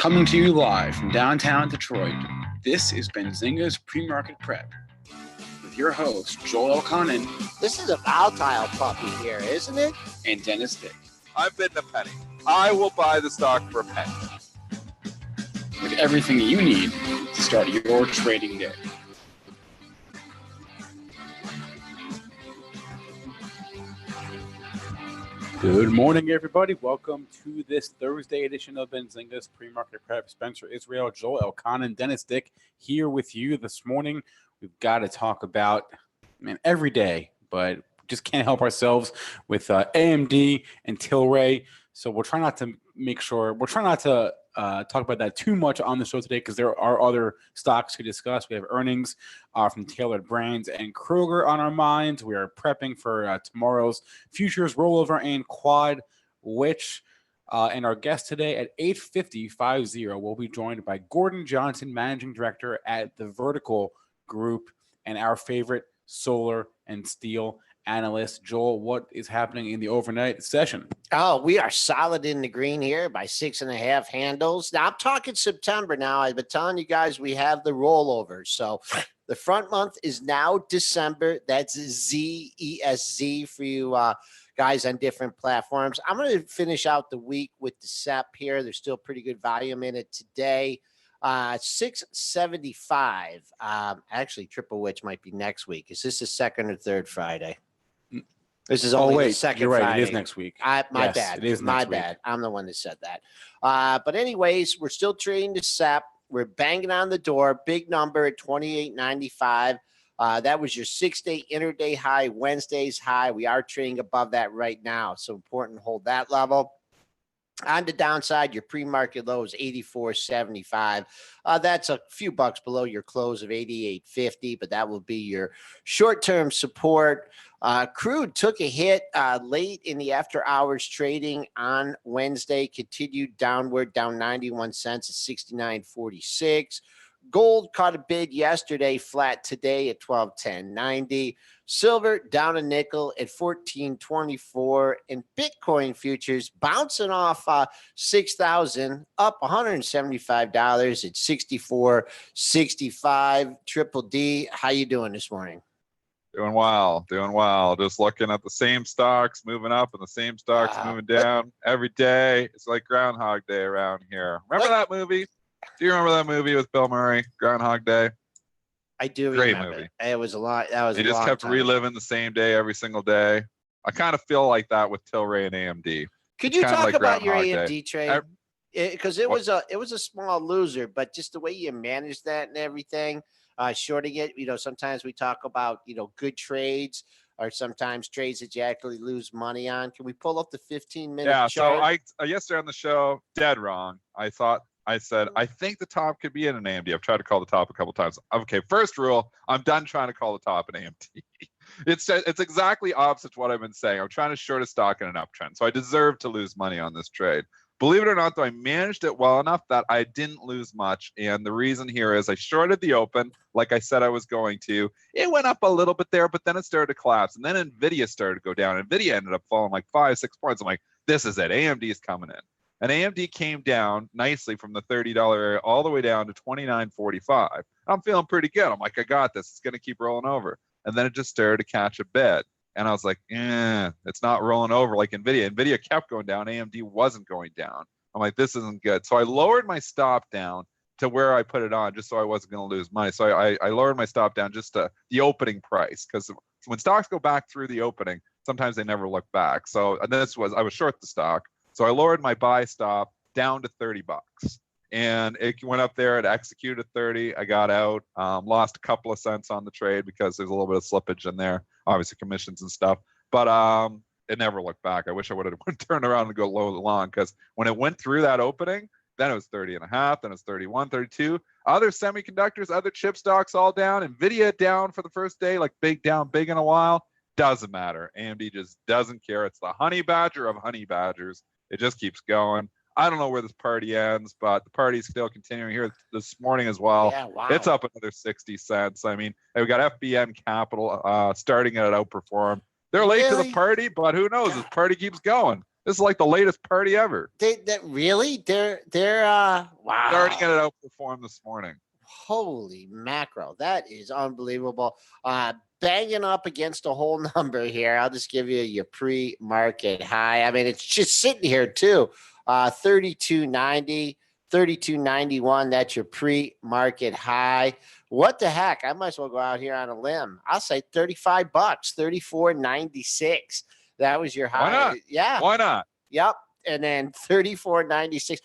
Coming to you live from downtown Detroit, this is Benzinga's PreMarket Prep with your host, Joel Elconin. This is a volatile puppy here, isn't it? And Dennis Dick. I'm bidding a penny. I will buy the stock for a penny. With everything you need to start your trading day. Good morning, everybody. Welcome to this Thursday edition of Benzinga's PreMarket Prep. Spencer Israel, Joel Elconin, Dennis Dick here with you this morning. We've got to talk about, every day, but just can't help ourselves with AMD and Tilray. So we'll try not to talk about that too much on the show today because there are other stocks to discuss. We have earnings from Tailored Brands and Kroger on our minds. We are prepping for tomorrow's futures rollover and quad, which and our guest today at 8:50 will be joined by Gordon Johnson, Managing Director at the Vertical Group, and our favorite solar and steel analyst. Joel, what is happening in the overnight session? Oh, we are solid in the green here by 6.5 handles. Now, I'm talking September now. I've been telling you guys we have the rollover. So the front month is now December. That's ZESZ for you guys on different platforms. I'm going to finish out the week with the SEP here. There's still pretty good volume in it today. 675. Actually, Triple Witch might be next week. Is this the second or third Friday? This is only the second you're right. Friday. It is next week. My Yes, bad. it is My next week. bad. I'm the one that said that. But anyways, we're still trading the SEP. We're banging on the door. Big number at 28.95. That was your 6-day interday high, Wednesday's high. We are trading above that right now. So important to hold that level. On the downside, your pre-market low is 84.75. That's a few bucks below your close of 88.50, but that will be your short-term support. Crude took a hit late in the after-hours trading on Wednesday, continued downward, down 91 cents at 69.46. Gold caught a bid yesterday, flat today at 12.10.90. Silver down a nickel at 14.24, and Bitcoin futures bouncing off 6,000, up $175 at 64.65. Triple D, how you doing this morning? Doing well. Just looking at the same stocks moving up and the same stocks moving down every day. It's like Groundhog Day around here. Remember that movie? Do you remember that movie with Bill Murray, Groundhog Day? I do Great remember. movie. It was a lot. That was. He just kept reliving the same day every single day. I kind of feel like that with Tilray and AMD. Could you talk about your Groundhog AMD trade? Because it was a small loser, but just the way you managed that and everything, shorting it. Sometimes we talk about good trades, or sometimes trades that you actually lose money on. Can we pull up the 15-minute chart? So I yesterday on the show, dead wrong. I said, I think the top could be in an AMD. I've tried to call the top a couple times. Okay, first rule, I'm done trying to call the top in AMD. It's exactly opposite to what I've been saying. I'm trying to short a stock in an uptrend. So I deserve to lose money on this trade. Believe it or not, though, I managed it well enough that I didn't lose much. And the reason here is I shorted the open, like I said I was going to. It went up a little bit there, but then it started to collapse. And then NVIDIA started to go down. NVIDIA ended up falling like 5-6 points. I'm like, this is it. AMD is coming in. And AMD came down nicely from the $30 area all the way down to $29.45. I'm feeling pretty good. I'm like, I got this. It's going to keep rolling over. And then it just started to catch a bid. And I was like, it's not rolling over like NVIDIA. NVIDIA kept going down. AMD wasn't going down. I'm like, this isn't good. So I lowered my stop down to where I put it on just so I wasn't going to lose money. So I lowered my stop down just to the opening price, because when stocks go back through the opening, sometimes they never look back. So I was short the stock. So I lowered my buy stop down to $30, and it went up there. It executed 30. I got out, lost a couple of cents on the trade because there's a little bit of slippage in there, obviously commissions and stuff. But it never looked back. I wish I would have turned around and go low long, because when it went through that opening, then it was 30.5, then it was 31, 32. Other semiconductors, other chip stocks all down. NVIDIA down for the first day, like big in a while. Doesn't matter. AMD just doesn't care. It's the honey badger of honey badgers. It just keeps going. I don't know where this party ends, but the party's still continuing here this morning as well. Yeah, wow. It's up another 60 cents. I mean, we got FBN Capital starting at Outperform. They're late to the party, but who knows? This party keeps going. This is like the latest party ever. They're wow. Starting at an outperform this morning. Holy mackerel. That is unbelievable. Banging up against a whole number here. I'll just give you your pre-market high. I mean, it's just sitting here too. 32.90, 32.91. That's your pre-market high. What the heck? I might as well go out here on a limb. I'll say $35, 34.96. That was your high. Why not? Yeah. Why not? Yep. And then 34.96.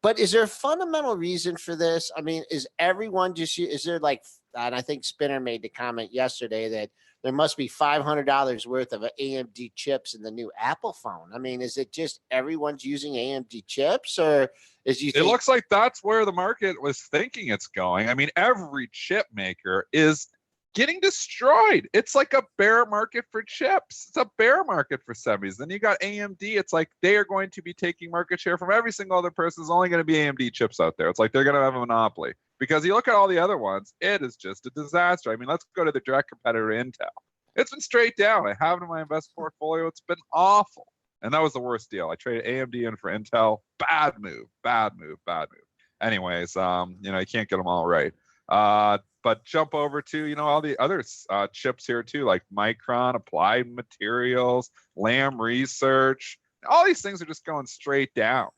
But is there a fundamental reason for this? I mean, is everyone just, is there like, and I think Spinner made the comment yesterday that there must be $500 worth of AMD chips in the new Apple phone. I mean, is it just everyone's using AMD chips, or is you think? It looks like that's where the market was thinking it's going. I mean, every chip maker is getting destroyed. It's like a bear market for chips. It's a bear market for semis. Then you got AMD. It's like they are going to be taking market share from every single other person. There's only going to be AMD chips out there. It's like they're going to have a monopoly. Because you look at all the other ones, it is just a disaster. I mean, let's go to the direct competitor, Intel. It's been straight down. I have it in my investment portfolio. It's been awful. And that was the worst deal. I traded AMD in for Intel. Bad move, bad move, bad move. Anyways, you can't get them all right. But jump over to, all the other chips here too, like Micron, Applied Materials, Lam Research. All these things are just going straight down.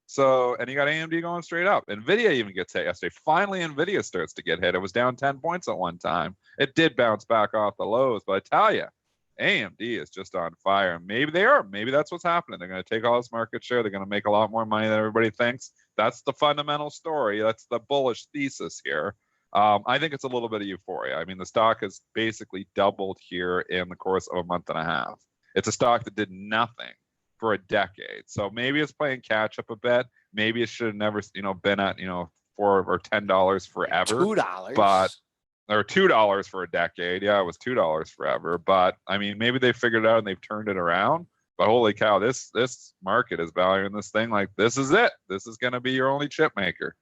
So, and you got AMD going straight up. NVIDIA even gets hit yesterday. Finally, NVIDIA starts to get hit. It was down 10 points at one time. It did bounce back off the lows, but I tell you, AMD is just on fire. Maybe they are. Maybe that's what's happening. They're going to take all this market share. They're going to make a lot more money than everybody thinks. That's the fundamental story. That's the bullish thesis here. I think it's a little bit of euphoria. I mean, the stock has basically doubled here in the course of a month and a half. It's a stock that did nothing for a decade. So maybe it's playing catch up a bit. Maybe it should have never, been at, $4 or $10 forever. $2. But or $2 for a decade. Yeah, it was $2 forever. But I mean, maybe they figured it out and they've turned it around. But holy cow, this market is valuing this thing like this is it. This is going to be your only chip maker.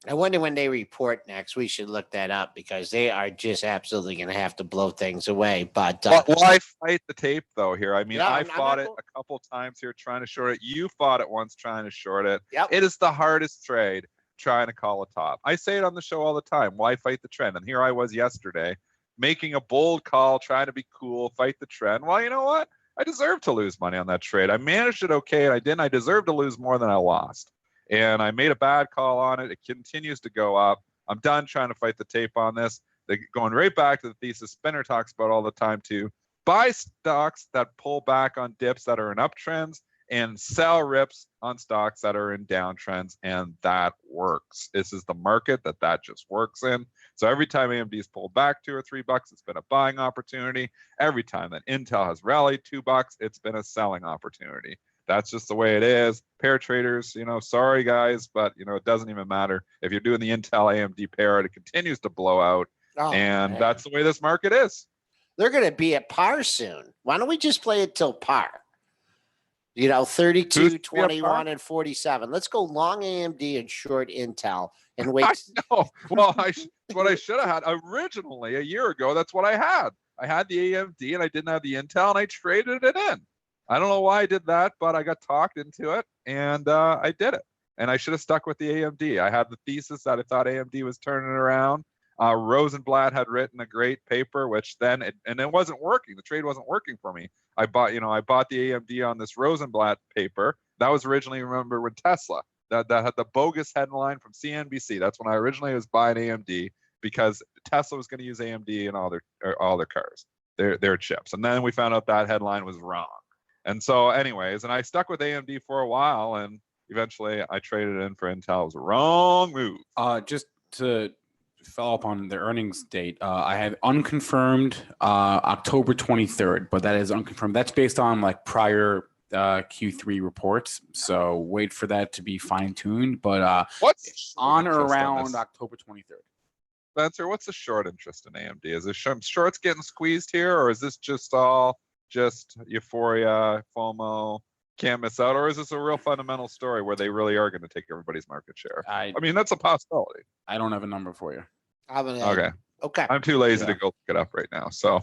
I wonder when they report next. We should look that up because they are just absolutely going to have to blow things away. But why fight the tape though here? I mean, yeah, I fought it a couple times here trying to short it. You fought it once trying to short it. Yep. It is the hardest trade trying to call a top. I say it on the show all the time. Why fight the trend? And here I was yesterday making a bold call, trying to be cool, fight the trend. Well, you know what? I deserve to lose money on that trade. I managed it okay, and I didn't. I deserve to lose more than I lost. And I made a bad call on it. It continues to go up. I'm done trying to fight the tape on this. They're going right back to the thesis Spinner talks about all the time too. Buy stocks that pull back on dips that are in uptrends and sell rips on stocks that are in downtrends, and that works. This is the market that just works in. So every time AMD's pulled back $2 or $3, it's been a buying opportunity. Every time that Intel has rallied $2, it's been a selling opportunity. That's just the way it is. Pair traders, sorry guys, but it doesn't even matter. If you're doing the Intel AMD pair, it continues to blow out. And that's the way this market is. They're going to be at par soon. Why don't we just play it till par? 32, 21, and 47. Let's go long AMD and short Intel and wait. I know. Well, what I should have had originally a year ago. That's what I had. I had the AMD and I didn't have the Intel, and I traded it in. I don't know why I did that, but I got talked into it, and I did it. And I should have stuck with the AMD. I had the thesis that I thought AMD was turning around. Rosenblatt had written a great paper, which then it wasn't working. The trade wasn't working for me. I bought the AMD on this Rosenblatt paper. That was originally, remember, when Tesla that had the bogus headline from CNBC. That's when I originally was buying AMD because Tesla was going to use AMD in all their cars, their chips. And then we found out that headline was wrong. And so anyways, and I stuck with AMD for a while, and eventually I traded in for Intel. It was a wrong move. Just to follow up on the earnings date, I have unconfirmed October 23rd, but that is unconfirmed. That's based on like prior Q3 reports. So wait for that to be fine-tuned, but what's on or around October 23rd. Spencer, what's the short interest in AMD? Is it shorts getting squeezed here, or is this just all just euphoria, FOMO, can't miss out, or is this a real fundamental story where they really are going to take everybody's market share? I mean, that's a possibility. I don't have a number for you. I'm gonna okay. Okay. I'm too lazy to go look it up right now. So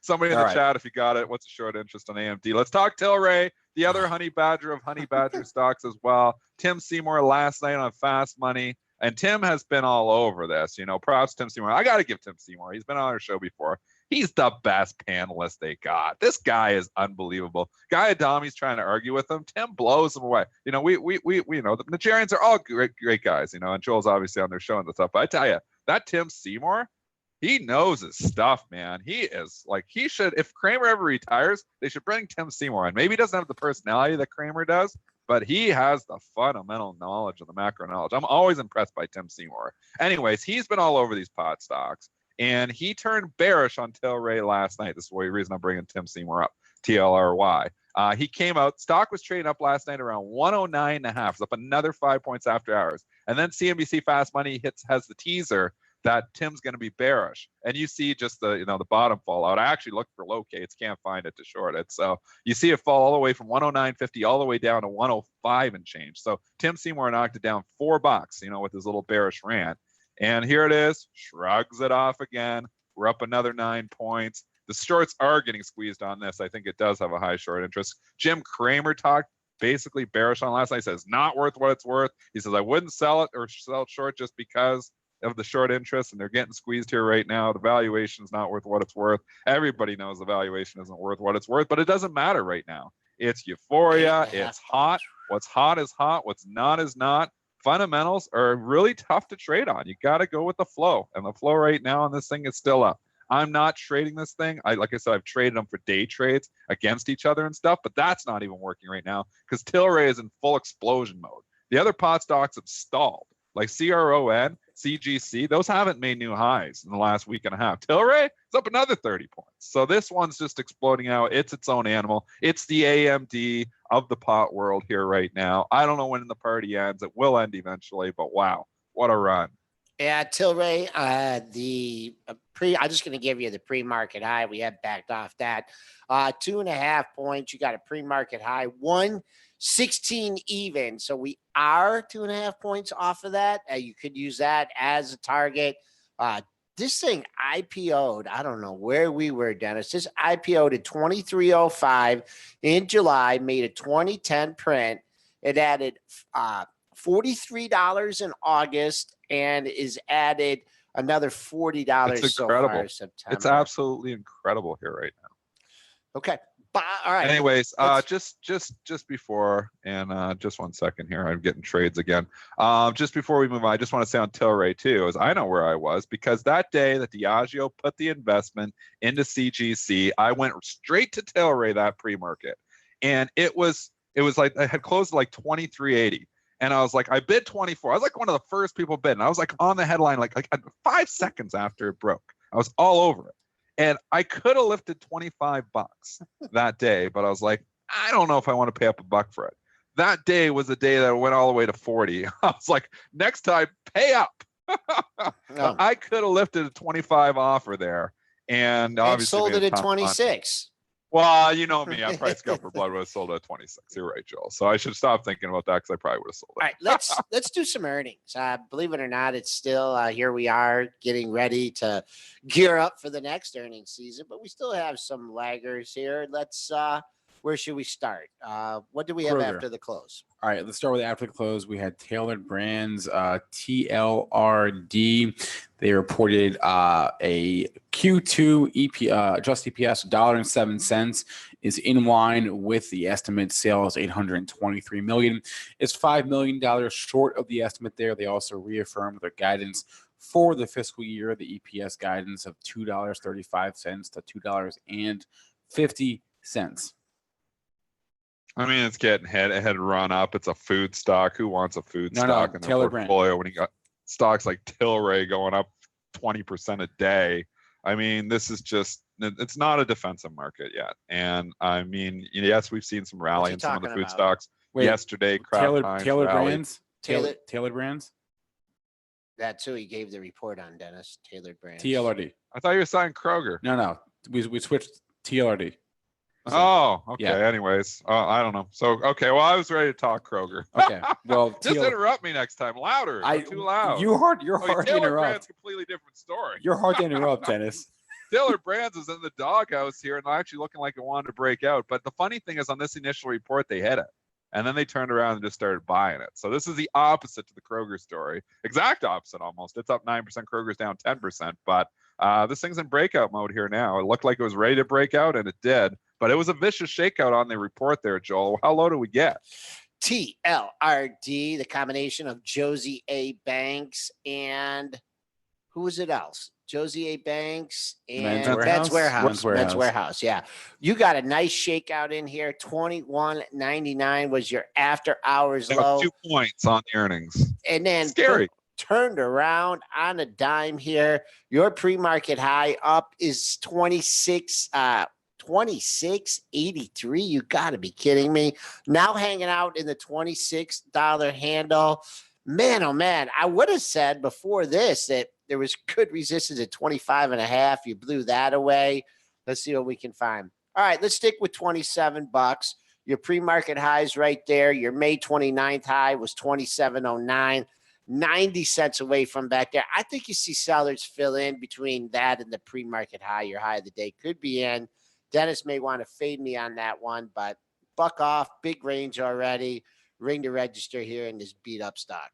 somebody in the chat, if you got it, what's the short interest on AMD? Let's talk Tilray, the other honey badger of honey badger stocks as well. Tim Seymour last night on Fast Money. And Tim has been all over this. Props to Tim Seymour. I got to give Tim Seymour. He's been on our show before. He's the best panelist they got. This guy is unbelievable. Guy Adami's trying to argue with him. Tim blows him away. We the Nigerians are all great guys, and Joel's obviously on their show and stuff. But I tell you, that Tim Seymour, he knows his stuff, man. He is he should, if Kramer ever retires, they should bring Tim Seymour in. Maybe he doesn't have the personality that Kramer does, but he has the fundamental knowledge and the macro knowledge. I'm always impressed by Tim Seymour. Anyways, he's been all over these pot stocks, and he turned bearish on Tilray last night. This is the reason I'm bringing Tim Seymour up, TLRY. He came out, stock was trading up last night around 109.5. It's up another 5 points after hours. And then CNBC Fast Money has the teaser that Tim's going to be bearish, and you see just the bottom fall out. I actually looked for locates, can't find it to short it. So you see it fall all the way from 109.50 all the way down to 105 and change. So Tim Seymour knocked it down $4, with his little bearish rant. And here it is, shrugs it off again. We're up another 9 points. The shorts are getting squeezed on this. I think it does have a high short interest. Jim Cramer talked basically bearish on last night. He says not worth what it's worth. He says I wouldn't sell it or sell it short just because of the short interest, and they're getting squeezed here right now. The valuation is not worth what it's worth. Everybody knows the valuation isn't worth what it's worth, but it doesn't matter right now. It's euphoria. It's hot. What's hot is hot. What's not is not. Fundamentals are really tough to trade on. You got to go with the flow, and the flow right now on this thing is still up. I'm not trading this thing. Like I said, I've traded them for day trades against each other and stuff, but that's not even working right now because Tilray is in full explosion mode. The other pot stocks have stalled, like CRON, CGC, those haven't made new highs in the last week and a half. Tilray is up another 30 points. So this one's just exploding out. It's its own animal. It's the AMD of the pot world here right now. I don't know when the party ends. It will end eventually, but wow, what a run. Yeah, Tilray, I'm just going to give you the pre-market high. We have backed off that. 2.5 points. You got a pre-market high, 116 even. So we are 2.5 points off of that. You could use that as a target. This thing IPO'd. I don't know where we were, Dennis. This IPO'd at 23.05 in July, made a 2010 print. It added $43 in August and is added another $40 so far September. It's absolutely incredible here right now. Okay. All right. Anyways, just before, and just 1 second here, I'm getting trades again. Just before we move on, I just want to say on Tilray too, is I know where I was because that day that Diageo put the investment into CGC, I went straight to Tilray that pre-market, and it was like I had closed at like 23.80. And I was like, I bid 24. I was like one of the first people bid. And I was like on the headline, like 5 seconds after it broke. I was all over it. And I could have lifted $25 that day, but I was like, I don't know if I want to pay up $1 for it. That day was the day that went all the way to 40. I was like, next time, pay up. But I could have lifted a 25 offer there. And obviously sold it at 26. Well, you know me. I probably Scuff for Blood would have sold at 26. You're right, Joel. So I should stop thinking about that because I probably would have sold it. All right, let's do some earnings. Believe it or not, it's still here we are getting ready to gear up for the next earnings season, but we still have some laggers here. Let's where should we start? What do we have after the close? All right, let's start with after the close. We had Tailored Brands, TLRD. They reported a Q2 adjusted EPS $1.07 is in line with the estimate. Sales $823 million. It's $5 million short of the estimate there. They also reaffirmed their guidance for the fiscal year, the EPS guidance of $2.35 to $2.50. I mean, it's getting hit. It had run up. It's a food stock. Who wants a food stock in their portfolio when you got stocks like Tilray going up 20% a day? I mean, this is just, it's not a defensive market yet. And I mean, yes, we've seen some rally in some of the food stocks. Yesterday, Tailored Brands? Tailored Brands? That's who he gave the report on, Dennis. Tailored Brands. TLRD. I thought you were signing Kroger. No. We switched TLRD. So, Oh, okay. yeah. Anyways, I don't know. So, okay. Well, I was ready to talk Kroger. Okay. Well, just interrupt me next time. Louder. I'm too loud. You're hard to Taylor interrupt. Brand's completely different story. You're hard to interrupt, Dennis. Taylor Brands is in the doghouse here and actually looking like it wanted to break out. But the funny thing is, on this initial report, they hit it. And then they turned around and just started buying it. So this is the opposite to the Kroger story. Exact opposite almost. It's up 9%. Kroger's down 10%. But this thing's in breakout mode here now. It looked like it was ready to break out, and it did. But it was a vicious shakeout on the report there, Joel. How low do we get? TLRD, the combination of Josie A. Banks and who was it else? Josie A. Banks and Men's Warehouse. Yeah. You got a nice shakeout in here. 21.99 was your after hours low. 2 points on the earnings. And then scary. Turned around on a dime here. Your pre-market high up is 26.83. You got to be kidding me. Now hanging out in the $26 handle. Man, oh man, I would have said before this that there was good resistance at 25.5. You blew that away. Let's see what we can find. All right, let's stick with $27. Your pre-market highs right there. Your May 29th high was 27.09. 90 cents away from back there. I think you see sellers fill in between that and the pre-market high. Your high of the day could be in. Dennis may want to fade me on that one, but buck off. Big range already. Ring the register here in this beat up stock.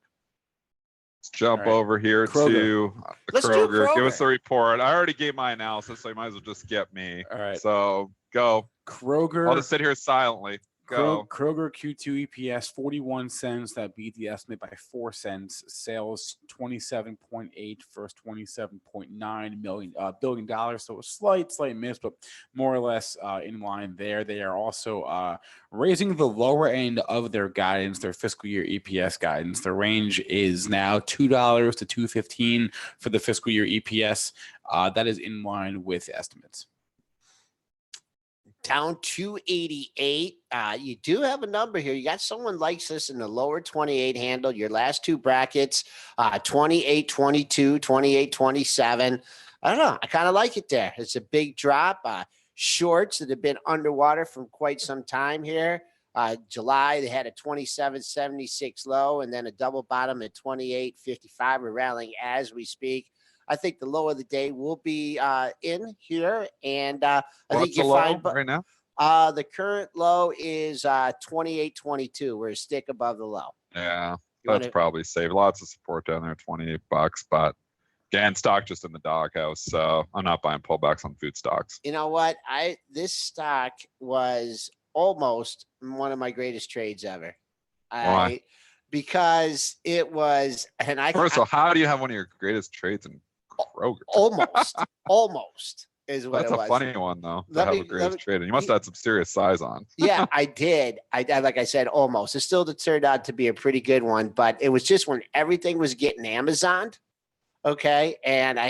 Let's jump over here to Kroger. Give us the report. I already gave my analysis, so you might as well just get me. All right. So go. Kroger. I'll just sit here silently. Go. Kroger Q2 EPS 41 cents. That beat the estimate by 4 cents. Sales 27.8 versus 27.9 billion dollars. So a slight miss, but more or less in line there. They are also raising the lower end of their guidance, their fiscal year EPS guidance. The range is now $2 to $2.15 for the fiscal year EPS. That is in line with estimates. Down 288. You do have a number here. You got someone likes this in the lower 28 handle. Your last two brackets, 28.22, 28.27. I don't know. I kind of like it there. It's a big drop. Shorts that have been underwater from quite some time here. July, they had a 27.76 low and then a double bottom at 28.55. We're rallying as we speak. I think the low of the day will be in here, and I think you find right now. The current low is 28.22. We're a stick above the low. Yeah, that's probably safe. Lots of support down there, $28. But again, stock just in the doghouse, so I'm not buying pullbacks on food stocks. You know what? This stock was almost one of my greatest trades ever. Why? Because it was, and first of all, how do you have one of your greatest trades in Kroger? Almost is what it was. That's a funny one though. To have a greatest trade, and you must have had some serious size on. Yeah, I did. I like I said, almost. It still turned out to be a pretty good one, but it was just when everything was getting Amazoned. Okay, and I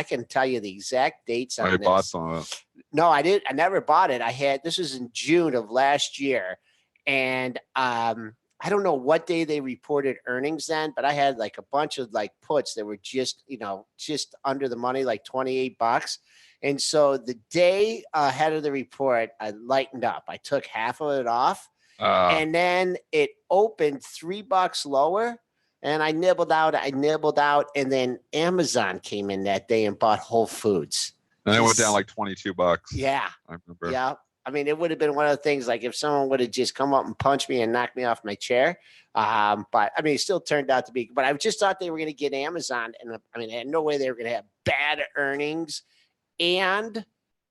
can tell you the exact dates on this. I bought some of it. No, I didn't. I never bought it. This was in June of last year, and I don't know what day they reported earnings then, but I had like a bunch of like puts that were just under the money, like $28. And so the day ahead of the report, I lightened up. I took half of it off, and then it opened $3 lower, and I nibbled out, and then Amazon came in that day and bought Whole Foods. And it went down like $22. Yeah. I remember. Yeah. I mean, it would have been one of the things like if someone would have just come up and punched me and knocked me off my chair. But I mean, it still turned out to be, but I just thought they were going to get Amazon. And I mean, I had no way they were going to have bad earnings and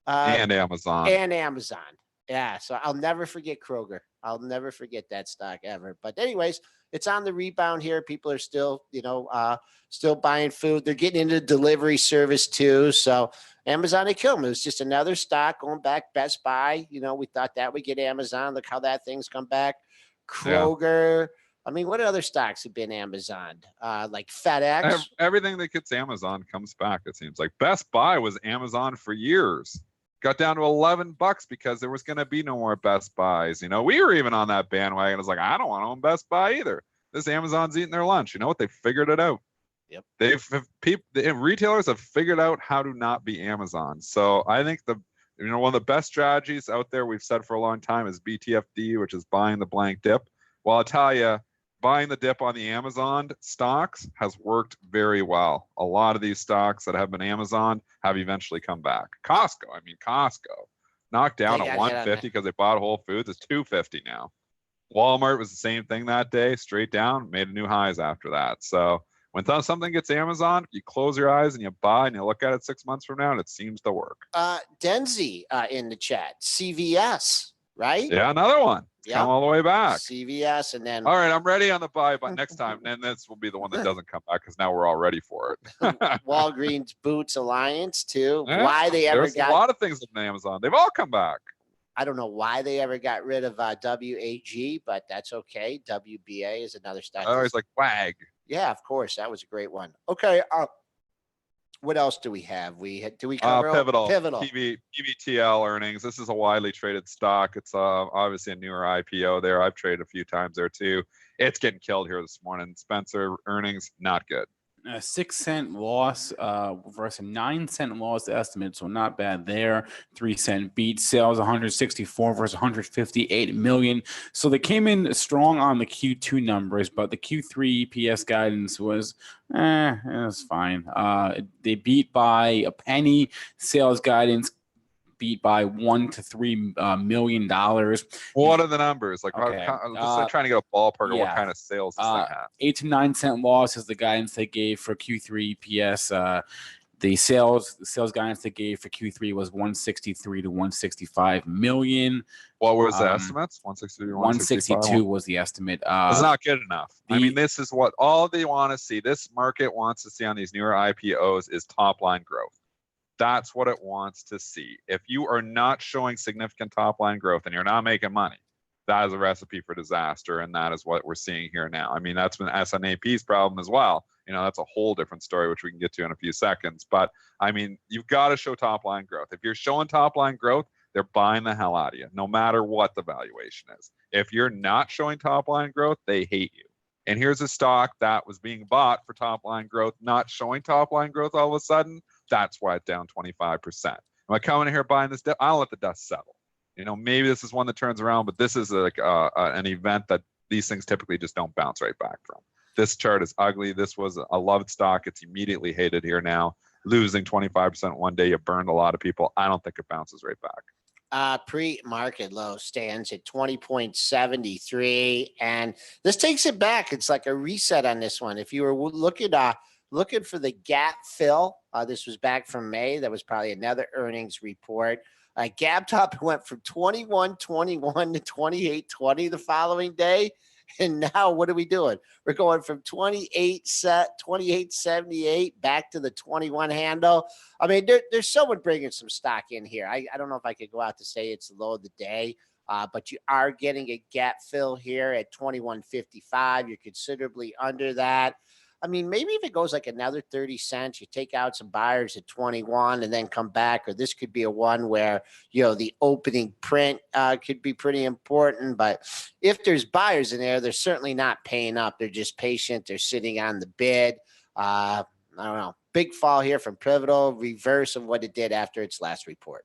Amazon. Yeah. So I'll never forget Kroger. I'll never forget that stock ever. But anyways, it's on the rebound here. People are still, still buying food. They're getting into delivery service too. So Amazon, they killed them. It was just another stock going back. Best Buy, we thought that would get Amazon. Look how that thing's come back. Kroger. Yeah. I mean, what other stocks have been Amazoned? Like FedEx. Everything that gets Amazon comes back, it seems like. Best Buy was Amazon for years. Got down to $11 because there was going to be no more Best Buys. We were even on that bandwagon. It's like, I don't want to own Best Buy either. This Amazon's eating their lunch. You know what? They figured it out. Yep. The retailers have figured out how to not be Amazon. So I think You know, one of the best strategies out there we've said for a long time is BTFD, which is buying the blank dip. Well, I'll tell you, buying the dip on the Amazon stocks has worked very well. A lot of these stocks that have been Amazon have eventually come back. Costco knocked down at 150 because they bought Whole Foods. It's 250 now. Walmart was the same thing that day, straight down, made new highs after that. So when something gets Amazon, you close your eyes and you buy and you look at it 6 months from now and it seems to work. Denzi in the chat, CVS, right? Yeah, another one. Yep. Come all the way back. CVS, and then all right, I'm ready on the buy, but next time, and this will be the one that doesn't come back because now we're all ready for it. Walgreens Boots Alliance too. Yeah, Why they ever got a lot of things on Amazon. They've all come back. I don't know why they ever got rid of WAG, but that's okay. WBA is another stock. Oh, it's like WAG. Yeah, of course, that was a great one. Okay, what else do we have? Do we cover Pivotal Pivotal PVTL earnings? This is a widely traded stock. It's obviously a newer IPO there. I've traded a few times there too. It's getting killed here this morning. Spencer, earnings not good. A 6-cent loss versus a 9-cent loss estimate, so not bad there. 3-cent beat. Sales 164 versus 158 million. So they came in strong on the Q2 numbers, but the Q3 EPS guidance was it was fine. They beat by a penny. Sales guidance beat by $1 to $3 million. What are the numbers? Like, okay. I'm just like trying to get a ballpark of what kind of sales this thing has. 8 to 9 cent loss is the guidance they gave for Q3 EPS. The sales guidance they gave for Q3 was 163 to 165 million. What was the estimates? 163 162 was the estimate. It's not good enough. I mean, this is what all they want to see. This market wants to see on these newer IPOs is top line growth. That's what it wants to see. If you are not showing significant top line growth and you're not making money, that is a recipe for disaster. And that is what we're seeing here now. I mean, that's been SNAP's problem as well. You know, that's a whole different story, which we can get to in a few seconds. But I mean, you've got to show top line growth. If you're showing top line growth, they're buying the hell out of you, no matter what the valuation is. If you're not showing top line growth, they hate you. And here's a stock that was being bought for top line growth, not showing top line growth all of a sudden. That's why it's down 25%. Am I coming in here buying this? I'll let the dust settle. You know, maybe this is one that turns around, but this is like an event that these things typically just don't bounce right back from. This chart is ugly. This was a loved stock. It's immediately hated here now. Losing 25% one day, you burned a lot of people. I don't think it bounces right back. Pre-market low stands at 20.73, and this takes it back. It's like a reset on this one. If you were looking for the gap fill, this was back from May. That was probably another earnings report. Gap top went from 21.21 to 28.20 the following day. And now what are we doing? We're going from 28.78 back to the 21 handle. I mean, there's someone bringing some stock in here. I don't know if I could go out to say it's the low of the day, but you are getting a gap fill here at 21.55. You're considerably under that. I mean, maybe if it goes like another 30 cents, you take out some buyers at 21 and then come back, or this could be a one where, you know, the opening print could be pretty important. But if there's buyers in there, they're certainly not paying up. They're just patient. They're sitting on the bid. I don't know. Big fall here from Pivotal, reverse of what it did after its last report.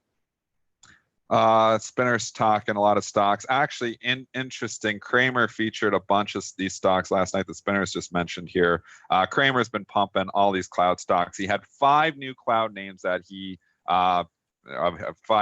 Spinner's talking a lot of stocks. Actually, interesting. Kramer featured a bunch of these stocks last night. The Spinner's just mentioned here. Kramer's been pumping all these cloud stocks. He had 5 new cloud names that he 5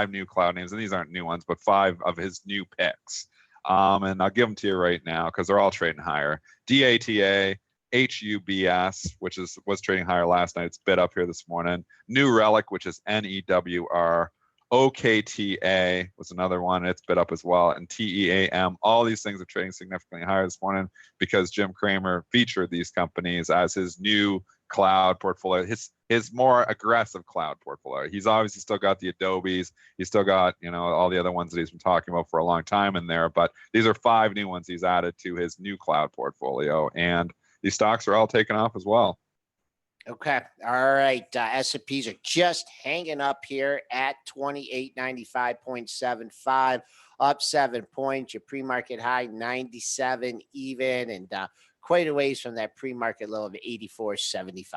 new cloud names, and these aren't new ones, but 5 of his new picks. And I'll give them to you right now because they're all trading higher. DATA, HUBS, which was trading higher last night. It's bid up here this morning. New Relic, which is NEWR. OKTA was another one. It's bid up as well. And TEAM. All these things are trading significantly higher this morning because Jim Cramer featured these companies as his new cloud portfolio, his more aggressive cloud portfolio. He's obviously still got the Adobes. He's still got, you know, all the other ones that he's been talking about for a long time in there. But these are 5 new ones he's added to his new cloud portfolio. And these stocks are all taking off as well. Okay. All right. S&Ps are just hanging up here at 2895.75, up 7 points. Your pre-market high 97 even, and quite a ways from that pre-market low of 84.75.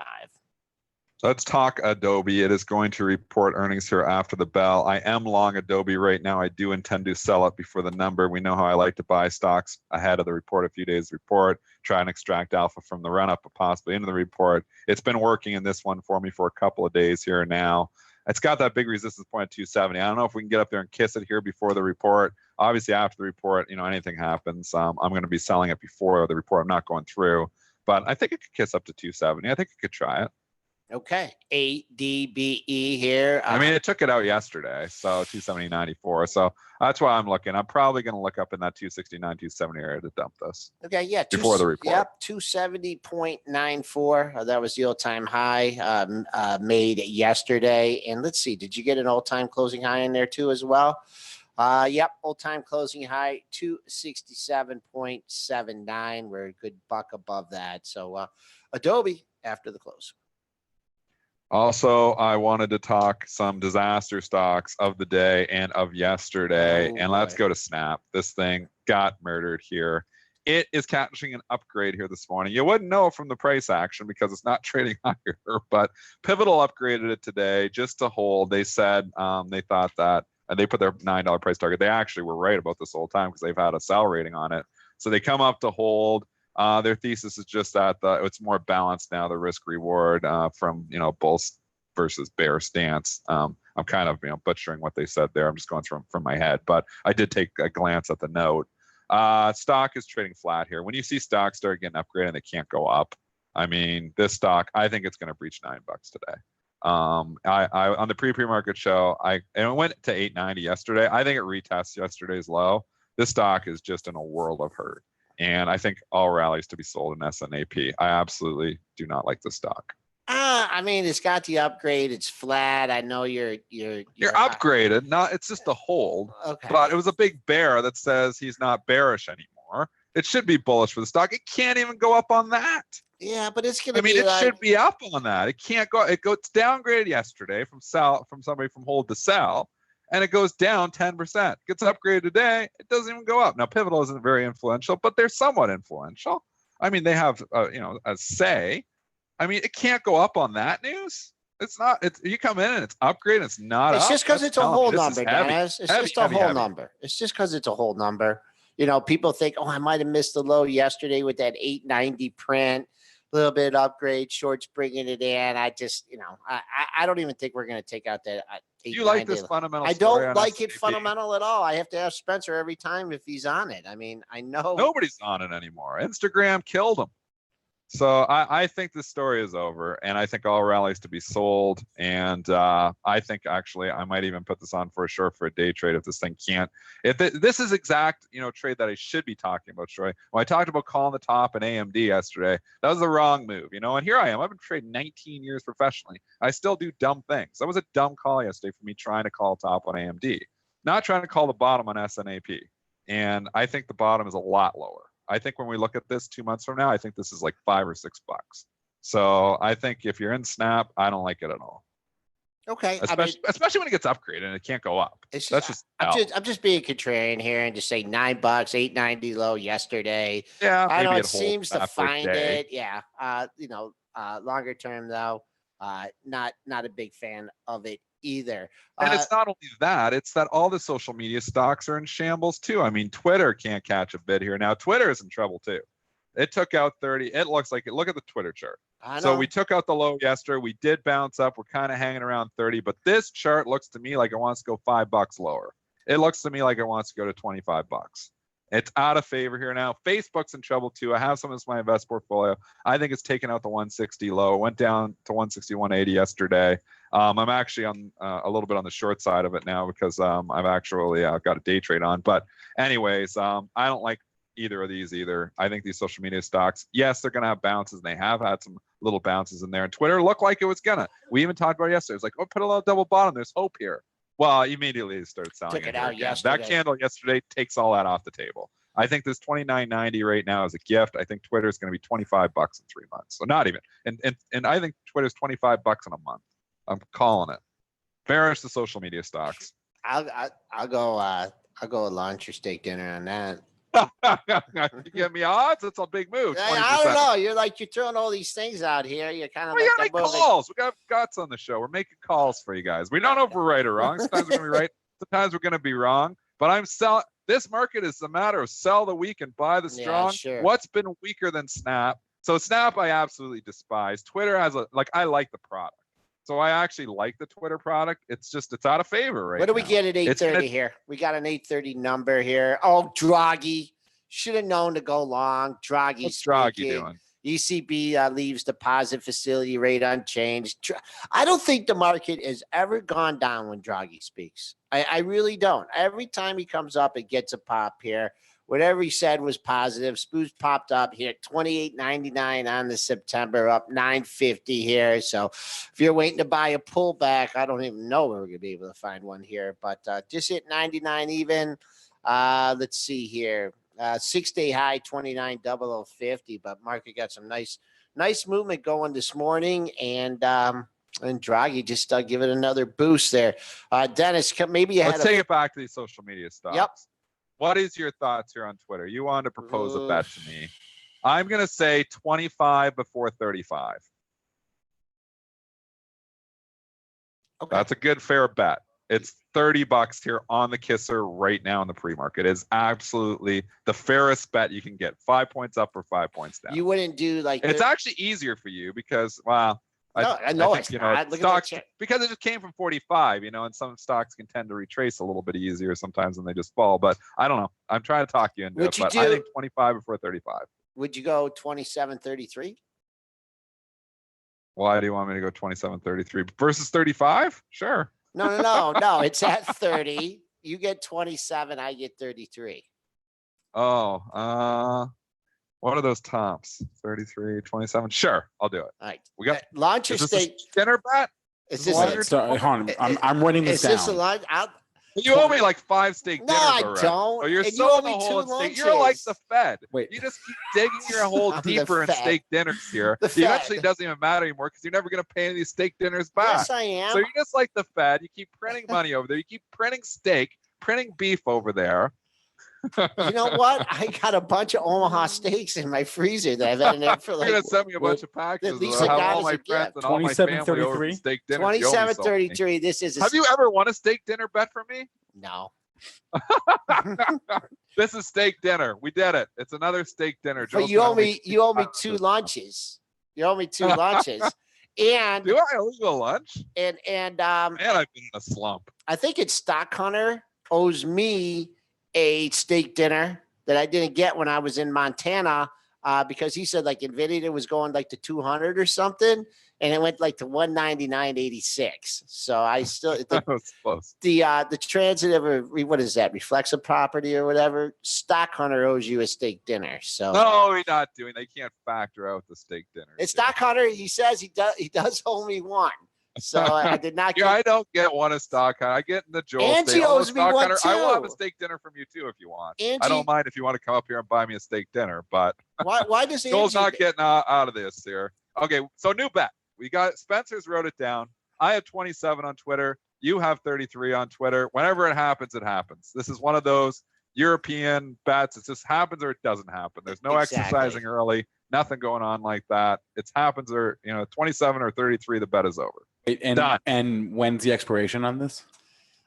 Let's talk Adobe. It is going to report earnings here after the bell. I am long Adobe right now. I do intend to sell it before the number. We know how I like to buy stocks ahead of the report, a few days report, try and extract alpha from the run up, but possibly into the report. It's been working in this one for me for a couple of days here now. It's got that big resistance point at 270. I don't know if we can get up there and kiss it here before the report. Obviously, after the report, anything happens. I'm going to be selling it before the report. I'm not going through, but I think it could kiss up to 270. I think it could try it. Okay, ADBE here. I mean, it took it out yesterday, so 270.94. So that's why I'm looking. I'm probably going to look up in that 269, 270 area to dump this. Okay, yeah. Before the report. Yep, 270.94. That was the all-time high made yesterday. And let's see, did you get an all-time closing high in there too as well? Yep, all-time closing high, 267.79. We're a good buck above that. So Adobe after the close. Also, I wanted to talk some disaster stocks of the day and of yesterday. Let's go to Snap. This thing got murdered here. It is catching an upgrade here this morning. You wouldn't know from the price action because it's not trading higher, but Pivotal upgraded it today just to hold. They said they thought that, and they put their $9 price target. They actually were right about this whole time because they've had a sell rating on it. So they come up to hold. Their thesis is just that it's more balanced now, the risk reward from bull versus bear stance. I'm kind of butchering what they said there. I'm just going from my head, but I did take a glance at the note. Stock is trading flat here. When you see stocks start getting upgraded and they can't go up, I mean, this stock, I think it's going to breach $9 today. I on the pre-market show, and it went to 890 yesterday. I think it retests yesterday's low. This stock is just in a world of hurt. And I think all rallies to be sold in SNAP. I absolutely do not like the stock. I mean, it's got the upgrade. It's flat. I know you're upgraded. Not it's just a hold. Okay. But it was a big bear that says he's not bearish anymore. It should be bullish for the stock. It can't even go up on that. Yeah, but it's gonna. It should be up on that. It can't go. It's downgraded yesterday from somebody from hold to sell. And it goes down 10%. Gets upgraded today. It doesn't even go up. Now, Pivotal isn't very influential, but they're somewhat influential. I mean, they have, a say. I mean, it can't go up on that news. It's not. You come in and it's upgraded. It's not up. It's just because it's a whole number, Dennis. It's just a whole heavy. number. It's just because it's a whole number. People think, oh, I might have missed the low yesterday with that 890 print. A little bit of upgrade, shorts bringing it in. I just, I don't even think we're going to take out that. You like this fundamental? I don't like it fundamental at all. I have to ask Spencer every time if he's on it. I mean, I know nobody's on it anymore. Instagram killed him. So I think this story is over, and I think all rallies to be sold. And I think actually I might even put this on for a short for a day trade if this thing can't. This is exact trade that I should be talking about, Troy. When I talked about calling the top in AMD yesterday, that was the wrong move. And here I am. I've been trading 19 years professionally. I still do dumb things. That was a dumb call yesterday for me trying to call top on AMD, not trying to call the bottom on SNAP. And I think the bottom is a lot lower. I think when we look at this 2 months from now, I think this is like $5 or $6. So I think if you're in Snap, I don't like it at all. Okay, especially when it gets upgraded and it can't go up. I'm just being contrarian here and just say $9, 890 low yesterday. Yeah, I know it seems to find it. Yeah, longer term though, not a big fan of it either. And it's not only that, it's that all the social media stocks are in shambles too. I mean, Twitter can't catch a bid here. Now, Twitter is in trouble too. It took out 30. It looks like it. Look at the Twitter chart. So we took out the low yesterday. We did bounce up. We're kind of hanging around 30, but this chart looks to me like it wants to go $5 lower. It looks to me like it wants to go to $25. It's out of favor here now. Facebook's in trouble too. I have some of this in my invest portfolio. I think it's taken out the 160 low. It went down to 160, 180 yesterday. I'm actually on a little bit on the short side of it now because I've actually got a day trade on. But anyways, I don't like either of these either. I think these social media stocks, yes, they're going to have bounces, and they have had some little bounces in there. And Twitter looked like it was going to. We even talked about it yesterday. It's like, oh, put a little double bottom. There's hope here. Well, immediately it started selling. Took it out yesterday. That candle yesterday takes all that off the table. I think this $29.90 right now is a gift. I think Twitter is going to be $25 in 3 months. So not even. And I think Twitter's $25 in a month. I'm calling it. Bearish the social media stocks. I'll go a lunch or steak dinner on that. You give me odds. It's a big move. 20%. I don't know. You're throwing all these things out here. You're kind of We like gotta make calls. We got guts on the show. We're making calls for you guys. We don't know if we're right or wrong. Sometimes we're gonna be right. Sometimes we're gonna be wrong. But I'm selling. This market is a matter of sell the weak and buy the strong. Yeah, sure. What's been weaker than Snap? So Snap, I absolutely despise. Twitter has I like the product. So I actually like the Twitter product. It's just, it's out of favor right now. What do we get at 8:30 here? We got an 8:30 number here. Oh, Draghi. Should have known to go long. Draghi. What's Draghi doing? ECB leaves deposit facility rate unchanged. I don't think the market has ever gone down when Draghi speaks. I really don't. Every time he comes up, it gets a pop here. Whatever he said was positive. Spoos popped up here, 28.99 on the September, up 9.50 here. So if you're waiting to buy a pullback, I don't even know where we're going to be able to find one here. But just hit 99 even. Let's see here. 6-day high, 29.0050. But market got some nice movement going this morning. And Draghi just give it another boost there. Dennis, maybe you had Let's take it back to these social media stocks. Yep. What is your thoughts here on Twitter? You wanted to propose a bet to me. I'm going to say 25 before 35. Okay. That's a good, fair bet. It's $30 here on the kisser right now in the pre-market. It is absolutely the fairest bet you can get. 5 points up or 5 points down. You wouldn't do like it's actually easier for you because, well, I know it's not. Stocks, because it just came from 45, and some stocks can tend to retrace a little bit easier sometimes when they just fall. But I don't know. I'm trying to talk you into it, but I think 25 before 35. Would you go 27.33? Why do you want me to go 27.33 versus 35? Sure. No. It's at 30. You get 27. I get 33. Oh, what are those tops? 33, 27. Sure, I'll do it. All right. We got launch your stake. Dinner bet? Is this hold on. I'm writing this down. Is this a launch? You owe me like 5 steak dinners already. No, I don't. Oh, you're and so you owe in the me hole 2 in steak. lunches. You're like the Fed. Wait. You just keep digging your hole deeper in steak dinners here. It actually doesn't even matter anymore because you're never going to pay any of these steak dinners back. Yes, I am. So you're just like the Fed. You keep printing money over there. You keep printing steak, printing beef over there. You know what? I got a bunch of Omaha steaks in my freezer that I've had in there for like. You're gonna send me a bunch of packages. At least I have got all as my a friends gift. and all my family over for steak dinner. 27.33. This is. Have you ever won a steak dinner bet from me? No. This is steak dinner. We did it. It's another steak dinner. But you owe me 2 lunches. You owe me 2 lunches. And do I owe you a lunch? And man, I've been in a slump. I think it's Stock Hunter owes me a steak dinner that I didn't get when I was in Montana because he said like Nvidia was going like to 200 or something, and it went like to 199.86. So I still that was close. The transitive, what is that, reflexive property or whatever? Stock Hunter owes you a steak dinner. So no, we're not doing. They can't factor out the steak dinner. It's Stock Hunter. He says he does owe me one. So I did not get. Yeah, I don't get one a Stock Hunter. I get in the Joel. Angie owes me one too. I will have a steak dinner from you too if you want. Angie, I don't mind if you want to come up here and buy me a steak dinner, but why does Joel's not getting out of this here? Okay, so new bet. We got Spencer's wrote it down. I have 27 on Twitter. You have 33 on Twitter. Whenever it happens, it happens. This is one of those European bets. It just happens or it doesn't happen. There's no exercising early. Nothing going on like that. It happens or 27 or 33. The bet is over. And when's the expiration on this?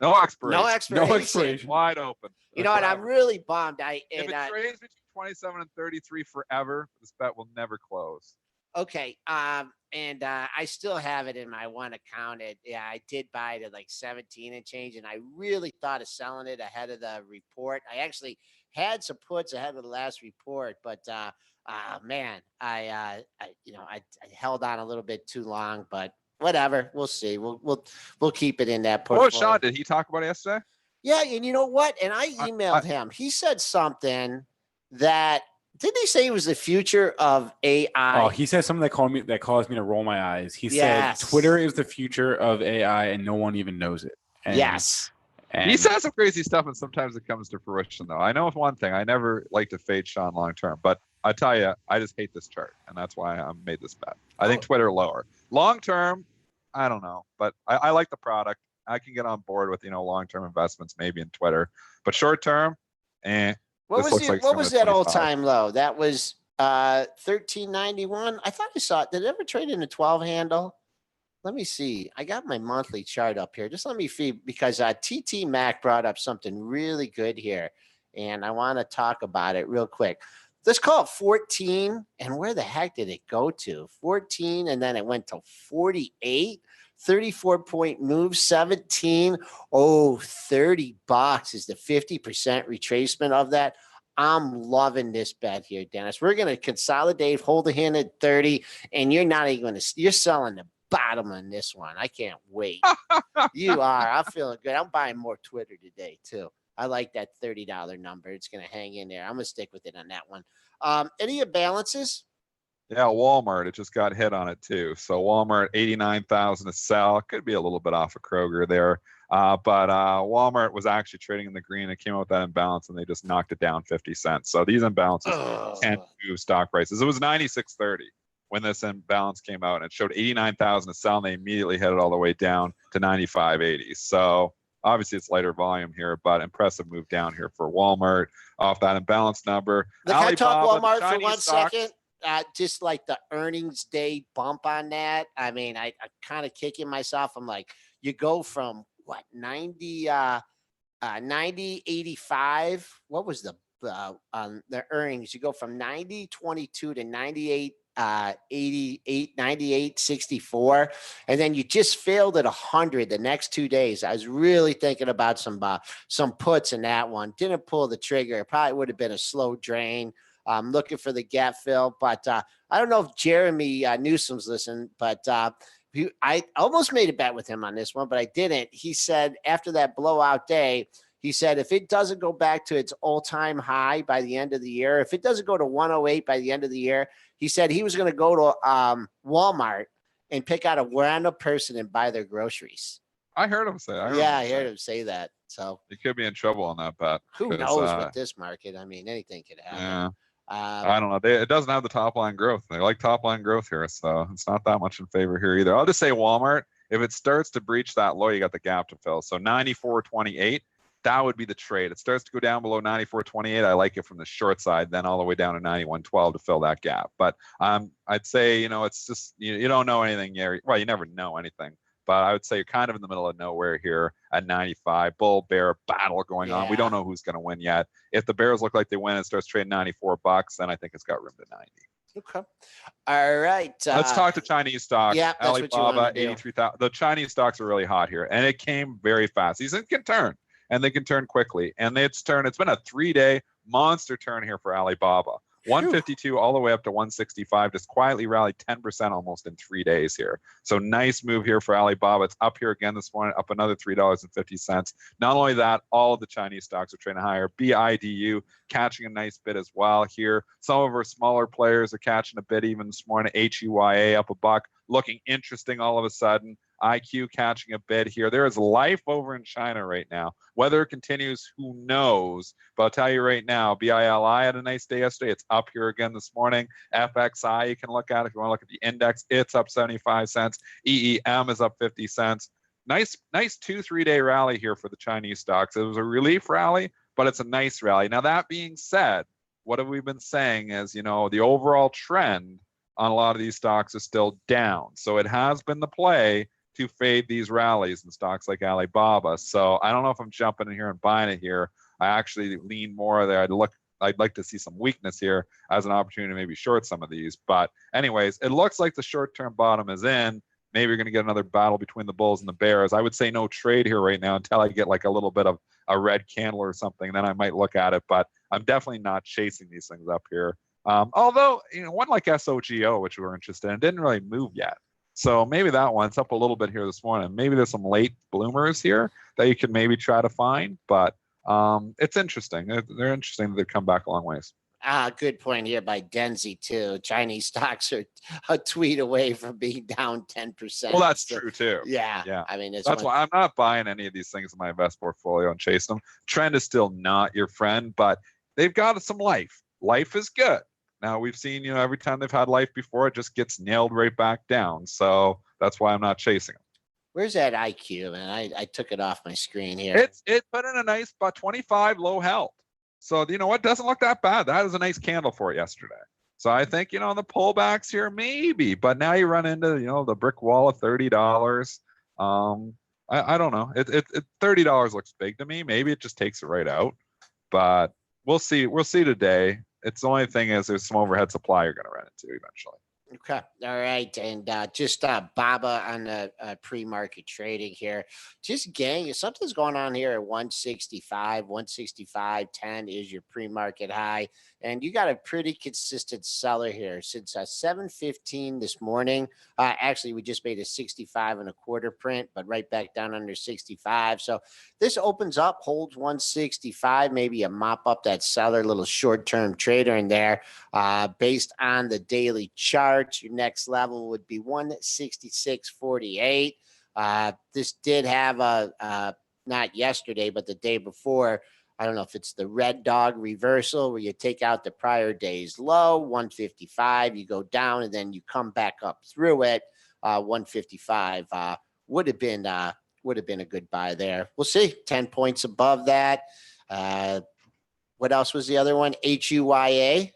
No expiration. No expiration. Wide open. You know what? I'm really bummed. If it trades between 27 and 33 forever, this bet will never close. Okay. And I still have it in my one account. I did buy it at like 17 and change, and I really thought of selling it ahead of the report. I actually had some puts ahead of the last report, but man, I held on a little bit too long, but whatever. We'll see. We'll keep it in that portfolio. Oh, Sean, did he talk about it yesterday? Yeah, and you know what? And I emailed him. He said something that didn't he say it was the future of AI? Oh, he said something that caused me to roll my eyes. He said Twitter is the future of AI and no one even knows it. And, he says some crazy stuff and sometimes it comes to fruition though. I know of one thing. I never like to fade Sean long term, but I tell you, I just hate this chart, and that's why I made this bet. I think Twitter lower. Long term, I don't know, but I like the product. I can get on board with long term investments maybe in Twitter, but short term, What This was looks it? like it's What going was to that 25. all-time low? That was 1391. I thought I saw it. Did it ever trade in a 12 handle? Let me see. I got my monthly chart up here. Just let me feed because TT Mac brought up something really good here, and I want to talk about it real quick. Let's call it 14. And where the heck did it go to? 14, and then it went to 48. 34-point move, 17. Oh, $30 is the 50% retracement of that. I'm loving this bet here, Dennis. We're going to consolidate, hold the hand at 30, and you're not even going to, you're selling the bottom on this one. I can't wait. You are. I'm feeling good. I'm buying more Twitter today, too. I like that $30 number. It's going to hang in there. I'm going to stick with it on that one. Any balances? Yeah, Walmart, it just got hit on it too. So Walmart, 89,000 to sell. Could be a little bit off of Kroger there. But Walmart was actually trading in the green. It came out with that imbalance and they just knocked it down 50 cents. So these imbalances can move stock prices. It was 96.30 when this imbalance came out and it showed 89,000 to sell and they immediately hit it all the way down to 95.80. So obviously it's lighter volume here, but impressive move down here for Walmart off that imbalance number. Can I talk Walmart for 1 stocks, second? Just like the earnings day bump on that. I mean, I kind of kicking myself. I'm like, you go from what 90, 85. What was the earnings? You go from 90.22 to 98. 88, 98, 64, and then you just failed at 100 the next 2 days. I was really thinking about some puts in that one. Didn't pull the trigger. It probably would have been a slow drain. I'm looking for the gap fill, but I don't know if Jeremy Newsom's listening, but I almost made a bet with him on this one, but I didn't. He said after that blowout day, he said if it doesn't go back to its all-time high by the end of the year, if it doesn't go to 108 by the end of the year, he said he was going to go to Walmart and pick out a random person and buy their groceries. I heard him say. I heard him say that. So he could be in trouble on that bet. Who knows with this market? I mean, anything could happen. Yeah. I don't know. It doesn't have the top line growth. They like top line growth here, so it's not that much in favor here either. I'll just say Walmart. If it starts to breach that low, you got the gap to fill. So 94.28, that would be the trade. It starts to go down below 94.28. I like it from the short side, then all the way down to 91.12 to fill that gap. But I'd say it's just you don't know anything yet. Well, you never know anything. But I would say you're kind of in the middle of nowhere here at 95. Bull bear battle going on. We don't know who's going to win yet. If the Bears look like they win, it starts trading $94, then I think it's got room to 90. Okay. All right. Let's talk to Chinese stocks. Yeah, that's Alibaba, 83,000. The Chinese stocks are really hot here, and it came very fast. These can turn, and they can turn quickly. And it's been a 3-day monster turn here for Alibaba. 152 all the way up to 165, just quietly rallied 10% almost in 3 days here. So nice move here for Alibaba. It's up here again this morning, up another $3.50. Not only that, all of the Chinese stocks are trading higher. BIDU catching a nice bit as well here. Some of our smaller players are catching a bit even this morning. HUYA up $1, looking interesting all of a sudden. IQ catching a bid here. There is life over in China right now. Whether it continues, who knows? But I'll tell you right now, BILI had a nice day yesterday. It's up here again this morning. FXI, you can look at if you want to look at the index. It's up 75 cents. EEM is up 50 cents. Nice 2-3 day rally here for the Chinese stocks. It was a relief rally, but it's a nice rally. Now, that being said, what have we been saying is, the overall trend on a lot of these stocks is still down. So it has been the play to fade these rallies in stocks like Alibaba. So I don't know if I'm jumping in here and buying it here. I actually lean more there. I'd like to see some weakness here as an opportunity to maybe short some of these. But anyways, it looks like the short-term bottom is in. Maybe you're going to get another battle between the bulls and the bears. I would say no trade here right now until I get like a little bit of a red candle or something. Then I might look at it. But I'm definitely not chasing these things up here. Although, one like SOGO, which we're interested in, didn't really move yet. So maybe that one's up a little bit here this morning. Maybe there's some late bloomers here that you can maybe try to find, but it's interesting. They're interesting that they've come back a long ways. Good point here by Denzi too. Chinese stocks are a tweet away from being down 10%. Well, that's true too. Yeah. I mean, that's why I'm not buying any of these things in my invest portfolio and chasing them. Trend is still not your friend, but they've got some life. Life is good. Now, we've seen, every time they've had life before, it just gets nailed right back down. So that's why I'm not chasing them. Where's that IQ? Man, I took it off my screen here. It put in a nice about 25 low held. So, you know what? Doesn't look that bad. That is a nice candle for it yesterday. So I think, you know, the pullbacks here, maybe, but now you run into, you know, the brick wall of $30. I don't know. $30 looks big to me. Maybe it just takes it right out, but we'll see. We'll see today. It's the only thing is there's some overhead supply you're going to run into eventually. Okay. All right. And just Baba on the pre-market trading here. Just gang, something's going on here at 165, 165.10 is your pre-market high. And you got a pretty consistent seller here since 7:15 this morning. Actually, we just made a 65.25 print, but right back down under 65. So this opens up, holds 165, maybe a mop up that seller, little short-term trader in there. Based on the daily chart, your next level would be 166.48. This did have not yesterday, but the day before, I don't know if it's the red dog reversal where you take out the prior day's low, 155, you go down and then you come back up through it. 155 would have been a good buy there. We'll see. 10 points above that. What else was the other one? HUYA.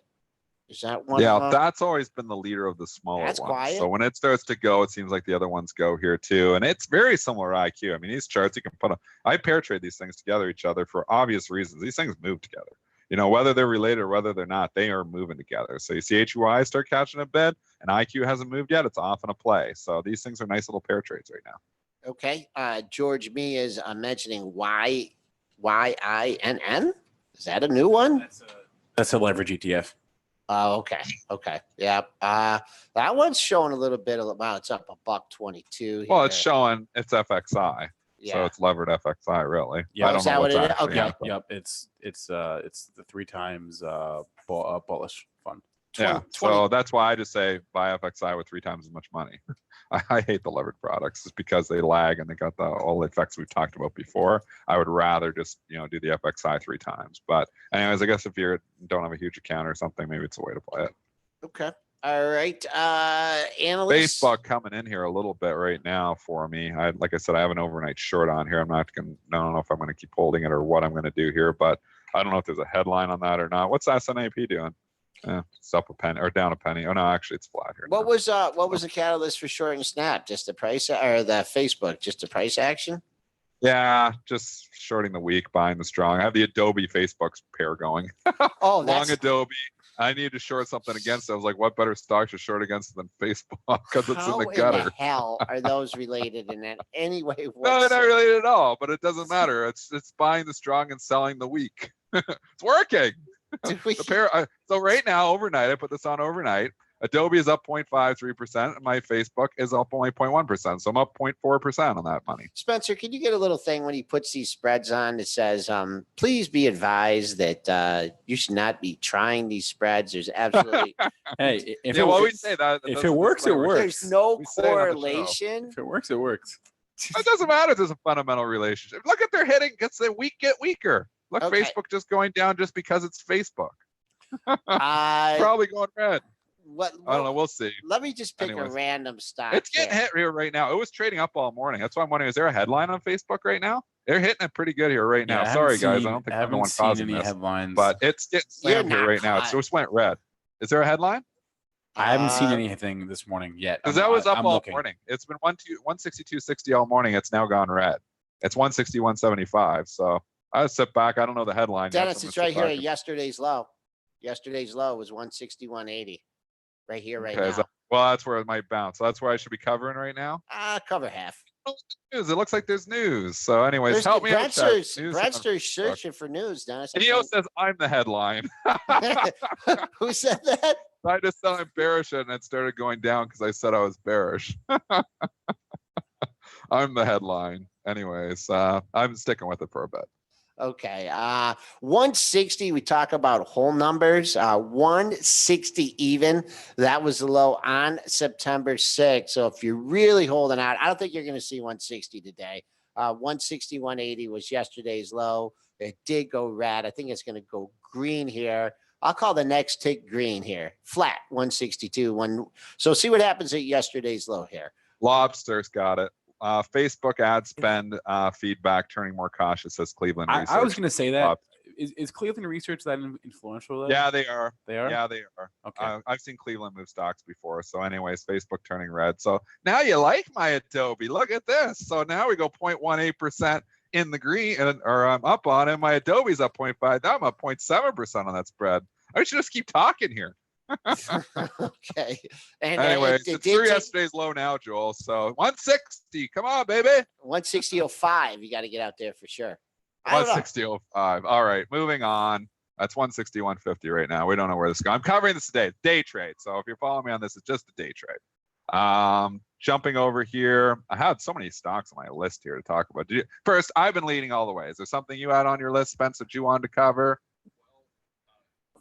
Is that one? Yeah, that's always been the leader of the smaller ones. Quiet. So when it starts to go, it seems like the other ones go here too. And it's very similar to IQ. I mean, these charts you can put I pair trade these things together each other for obvious reasons. These things move together. You know, whether they're related or whether they're not, they are moving together. So you see HUI start catching a bid and IQ hasn't moved yet, it's off in a play. So these things are nice little pair trades right now. Okay. George Me is mentioning YINN. Is that a new one? That's a leverage ETF. Oh, okay. Okay. Yeah. That one's showing a little bit of, well, it's up $1.22. Well, it's showing it's FXI. Yeah. So it's levered FXI, really. Yeah. I don't Is that know what what's it is? actually Okay. happening. Yep. It's the 3 times bullish fund. Yeah. So that's why I just say buy FXI with 3 times as much money. I hate the levered products just because they lag and they got all the effects we've talked about before. I would rather just, you know, do the FXI 3 times. But anyways, I guess if you don't have a huge account or something, maybe it's a way to play it. Okay. All right. Analyst. Facebook coming in here a little bit right now for me. Like I said, I have an overnight short on here. I don't know if I'm going to keep holding it or what I'm going to do here, but I don't know if there's a headline on that or not. What's SNAP doing? It's up a penny or down a penny. Oh no, actually it's flat here. What was the catalyst for shorting Snap? Just the price or the Facebook? Just the price action? Yeah, just shorting the weak, buying the strong. I have the Adobe Facebook's pair going. Oh, long Adobe. I need to short something against it. I was like, what better stock to short against than Facebook? Because it's in the gutter. How in the hell are those related in any way? No, they're not related at all. But it doesn't matter. It's buying the strong and selling the weak. It's working. So right now, overnight, I put this on overnight. Adobe is up 0.53%, and my Facebook is up only 0.1%. So I'm up 0.4% on that money. Spencer, can you get a little thing when he puts these spreads on that says, please be advised that you should not be trying these spreads. There's absolutely Hey, if we say that. If it works, it works. There's no correlation. If it works, it works. It doesn't matter if there's a fundamental relationship. Look at their hitting. Gets the weak get weaker. Look, Okay. Facebook just going down just because it's Facebook. I Probably going red. What? I don't know. We'll see. Let me just pick Anyways. a random stock. It's getting here. hit here right now. It was trading up all morning. That's why I'm wondering, is there a headline on Facebook right now? They're hitting it pretty good here right now. Yeah, Sorry, guys. I don't think I'm the one causing any this. headlines. But it's getting slammed You're here not right now. It caught. just went red. Is there a headline? I haven't seen anything this morning yet. Because that was up I'm all looking. morning. It's been 162.60 all morning. It's now gone red. It's 161.75. So I sit back. I don't know the headline. Dennis, yet, it's so I'm right gonna here. sit back Yesterday's low. Yesterday's low was 161.80. Right here, right Okay, now. well, that's where it might bounce. So that's where I should be covering right now. Cover half. News. It looks like there's news. So, anyways, help me out. Chat. News on Bradster's searching for news, Dennis. I Neo think. says I'm the headline. Who said that? I just said I'm bearish and it started going down because I said I was bearish. I'm the headline. Anyways, I'm sticking with it for a bit. Okay. 160, we talk about whole numbers. 160 even. That was the low on September 6th. So if you're really holding out, I don't think you're going to see 160 today. 160, 180 was yesterday's low. It did go red. I think it's going to go green here. I'll call the next tick green here. Flat 162. So see what happens at yesterday's low here. Lobster's got it. Facebook ad spend feedback turning more cautious, says Cleveland Research. I was going to say that is Cleveland Research that influential? Though? Yeah, they are. They are. Yeah, they are. Okay. I've seen Cleveland move stocks before. So, anyways, Facebook turning red. So now you like my Adobe. Look at this. So now we go 0.18% in the green, or I'm up on it. My Adobe's up 0.5. Now I'm up 0.7% on that spread. I should just keep talking here. Okay. And anyways, it's through yesterday's low now, Joel. So 160. Come on, baby. 160.05. You got to get out there for sure. 160.05. All right, moving on. That's 160, 150 right now. We don't know where this is going. I'm covering this today. Day trade. So if you're following me on this, it's just a day trade. Jumping over here. I had so many stocks on my list here to talk about. First, I've been leading all the way. Is there something you had on your list, Spence, that you wanted to cover?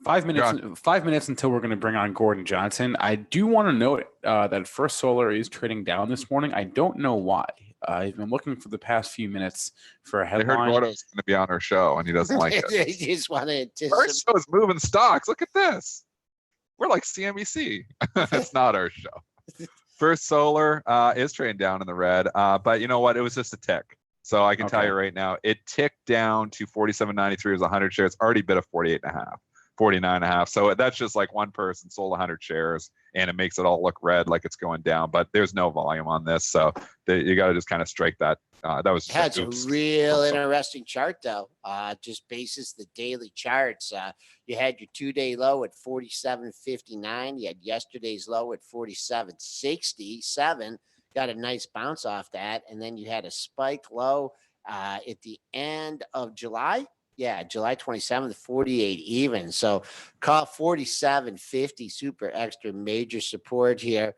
5 minutes. 5 minutes until we're going to bring on Gordon Johnson. I do want to note that First Solar is trading down this morning. I don't know why. I've been looking for the past few minutes for a headline. I heard Gordo's going to be on our show, and he doesn't like it. You just want to First show is moving stocks. Look at this. We're like CNBC. It's not our show. First Solar is trading down in the red, but you know what? It was just a tick. So I can tell you right now, it ticked down to 47.93. It was 100 shares. Already bid a 48.5. 49.5. So that's just like one person sold 100 shares and it makes it all look red like it's going down, but there's no volume on this. So you got to just kind of strike that. That was that's a real interesting chart though. Just basis the daily charts. You had your 2-day low at 47.59. You had yesterday's low at 47.67. Got a nice bounce off that. And then you had a spike low at the end of July. Yeah, July 27th, 48 even. So call 47.50 super extra major support here.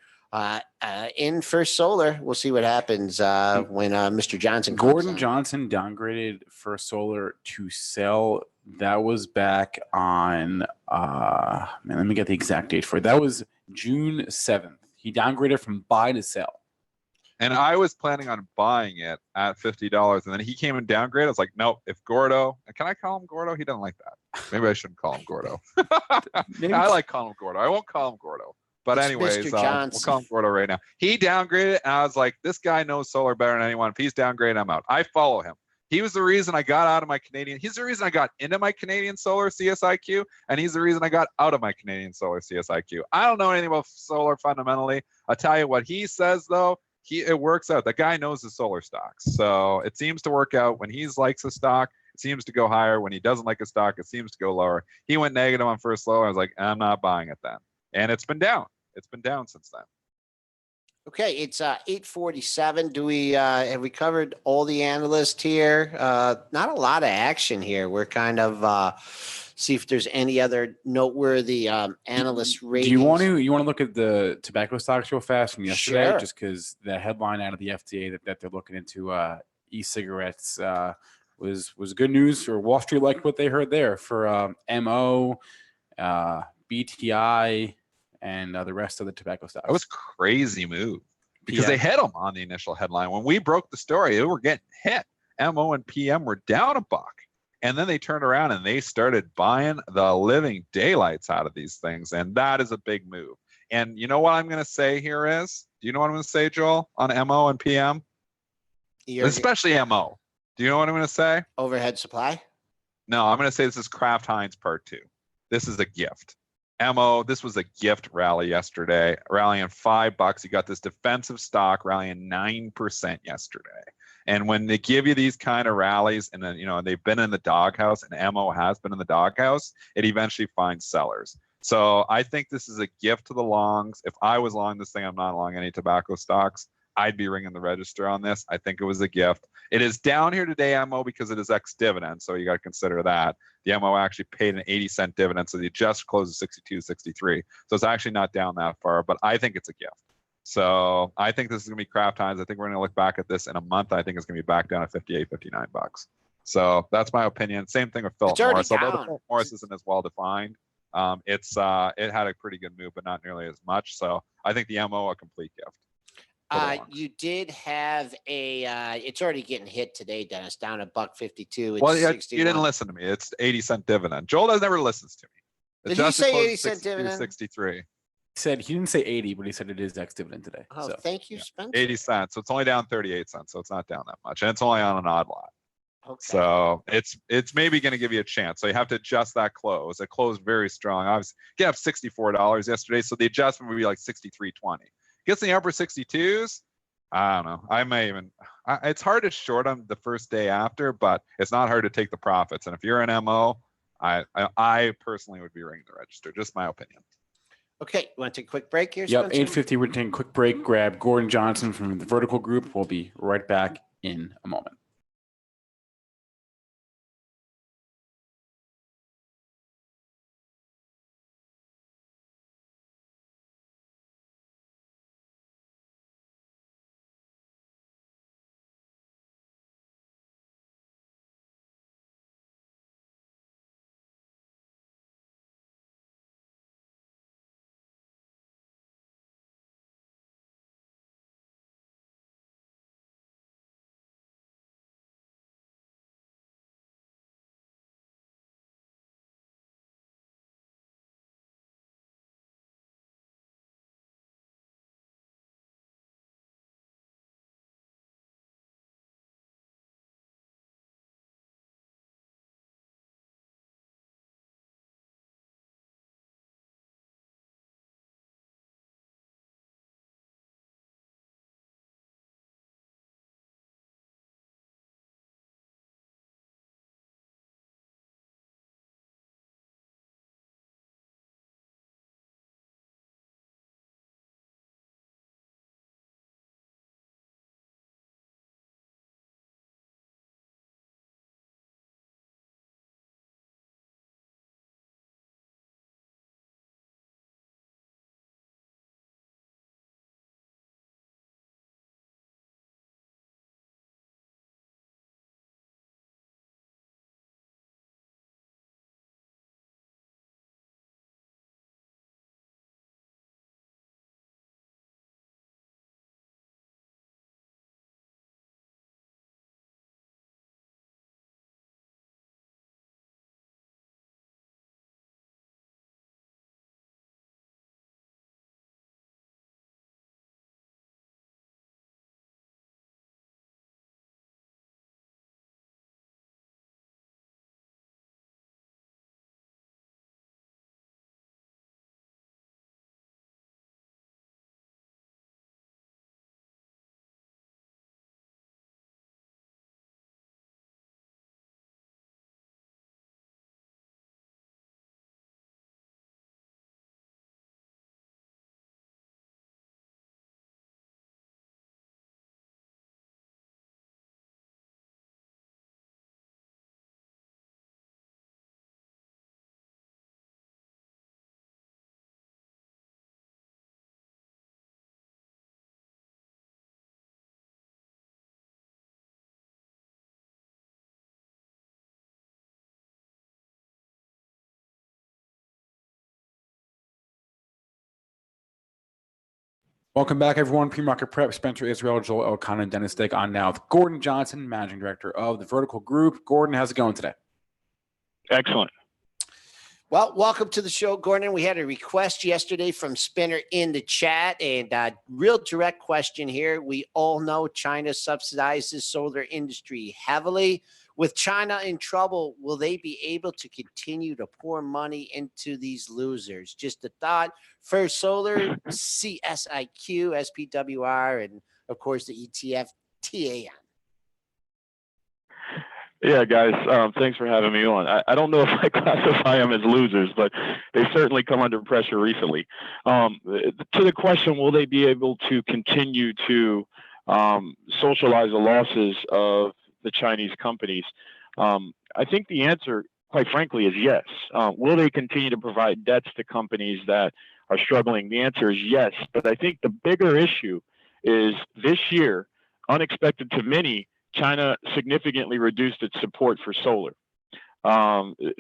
In First Solar, we'll see what happens when Mr. Johnson. Gordon Johnson downgraded First Solar to sell. That was back on, let me get the exact date for it. That was June 7th. He downgraded from buy to sell. And I was planning on buying it at $50, and then he came and downgraded. I was like, nope. If Gordo, can I call him Gordo? He doesn't like that. Maybe I shouldn't call him Gordo. I like calling him Gordo. I won't call him Gordo. But anyways, we'll call him Gordo right now. He downgraded, and I was like, this guy knows solar better than anyone. If he's downgraded, I'm out. I follow him. He was the reason I got out of my Canadian. He's the reason I got into my Canadian solar CSIQ, and he's the reason I got out of my Canadian solar CSIQ. I don't know anything about solar fundamentally. I'll tell you what he says, though. It works out. The guy knows the solar stocks. So it seems to work out. When he likes a stock, it seems to go higher. When he doesn't like a stock, it seems to go lower. He went negative on First Solar. I was like, I'm not buying it then. And it's been down. It's been down since then. Okay, it's 8:47. Do we have we covered all the analysts here? Not a lot of action here. We're kind of see if there's any other noteworthy analyst ratings. Do you want to look at the tobacco stocks real fast from yesterday? Sure. Just because the headline out of the FDA that they're looking into e-cigarettes was good news for Wall Street. Liked what they heard there for MO, BTI, and the rest of the tobacco stocks. That was crazy move because they hit them on the initial headline. When we broke the story, they were getting hit. MO and PM were down $1. And then they turned around and they started buying the living daylights out of these things. And that is a big move. And you know what I'm going to say here is, do you know what I'm going to say, Joel, on MO and PM? Especially MO. Do you know what I'm going to say? Overhead supply? No, I'm going to say this is Kraft Heinz part 2. This is a gift. MO, this was a gift rally yesterday, rallying $5. You got this defensive stock rallying 9% yesterday. And when they give you these kind of rallies, and then they've been in the doghouse, and MO has been in the doghouse, it eventually finds sellers. So I think this is a gift to the longs. If I was long this thing, I'm not long any tobacco stocks. I'd be ringing the register on this. I think it was a gift. It is down here today, MO, because it is ex-dividend, so you got to consider that. The MO actually paid an 80-cent dividend, so they just closed at 62.63. So it's actually not down that far, but I think it's a gift. So I think this is going to be Kraft Heinz. I think we're going to look back at this in a month. I think it's going to be back down at 58, 59 bucks. So that's my opinion. Same thing with Philip Morris. Although Philip Morris isn't as well defined, it had a pretty good move, but not nearly as much. So I think the MO a complete gift. You did have it's already getting hit today, Dennis, down at $1.52. Well, you didn't listen to me. It's 80-cent dividend. Joel never listens to me. Did he say 80-cent dividend? 63. He didn't say 80, but he said it is ex-dividend today. Oh, so. Thank you, Spencer. 80 cents. So it's only down 38 cents. So it's not down that much. And it's only on an odd lot. Okay. So it's maybe going to give you a chance. So you have to adjust that close. It closed very strong. I was getting up $64 yesterday, so the adjustment would be like 63.20. Gets in the upper 62s. I don't know. I may even. It's hard to short them the first day after, but it's not hard to take the profits. And if you're an MO, I personally would be ringing the register. Just my opinion. Okay, you want to take a quick break here? Yep, Spencer? 8:50. We're taking a quick break. Grab Gordon Johnson from the Vertical Group. We'll be right back in a moment. Welcome back, everyone. PreMarket Prep, Spencer Israel, Joel Elconin, and Dennis Dick on now with Gordon Johnson, Managing Director of the Vertical Group. Gordon, how's it going today? Excellent. Well, welcome to the show, Gordon. We had a request yesterday from Spinner in the chat, and real direct question here. We all know China subsidizes solar industry heavily. With China in trouble, will they be able to continue to pour money into these losers? Just a thought. First Solar, CSIQ, SPWR, and of course the ETF TAN. Yeah, guys, thanks for having me on. I don't know if I classify them as losers, but they've certainly come under pressure recently. To the question, will they be able to continue to socialize the losses of the Chinese companies? I think the answer, quite frankly, is yes. Will they continue to provide debts to companies that are struggling? The answer is yes. But I think the bigger issue is this year, unexpected to many, China significantly reduced its support for solar.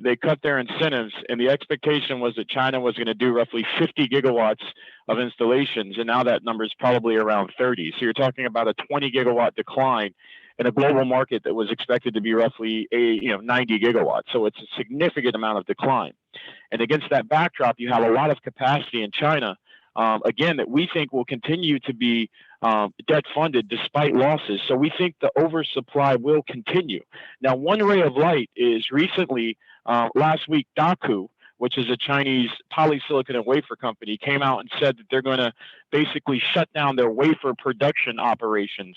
They cut their incentives, and the expectation was that China was going to do roughly 50 gigawatts of installations, and now that number is probably around 30. So you're talking about a 20 gigawatt decline in a global market that was expected to be roughly 90 gigawatts. So it's a significant amount of decline. And against that backdrop, you have a lot of capacity in China, again, that we think will continue to be debt funded despite losses. So we think the oversupply will continue. Now, one ray of light is recently, last week, Daku, which is a Chinese polysilicon and wafer company, came out and said that they're going to basically shut down their wafer production operations,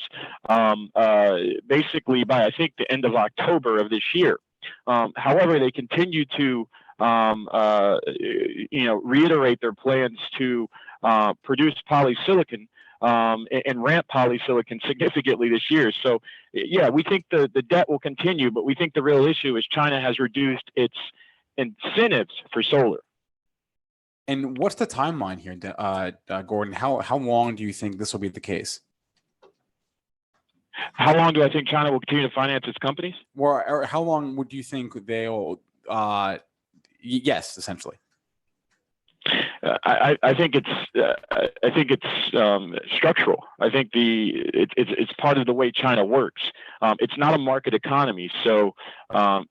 basically by, I think, the end of October of this year. However, they continue to, reiterate their plans to produce polysilicon and ramp polysilicon significantly this year. So, yeah, we think the debt will continue, but we think the real issue is China has reduced its incentives for solar. And what's the timeline here, Gordon? How long do you think this will be the case? How long do I think China will continue to finance its companies? Or how long would you think they'll? Yes, essentially. I think it's structural. I think it's part of the way China works. It's not a market economy, so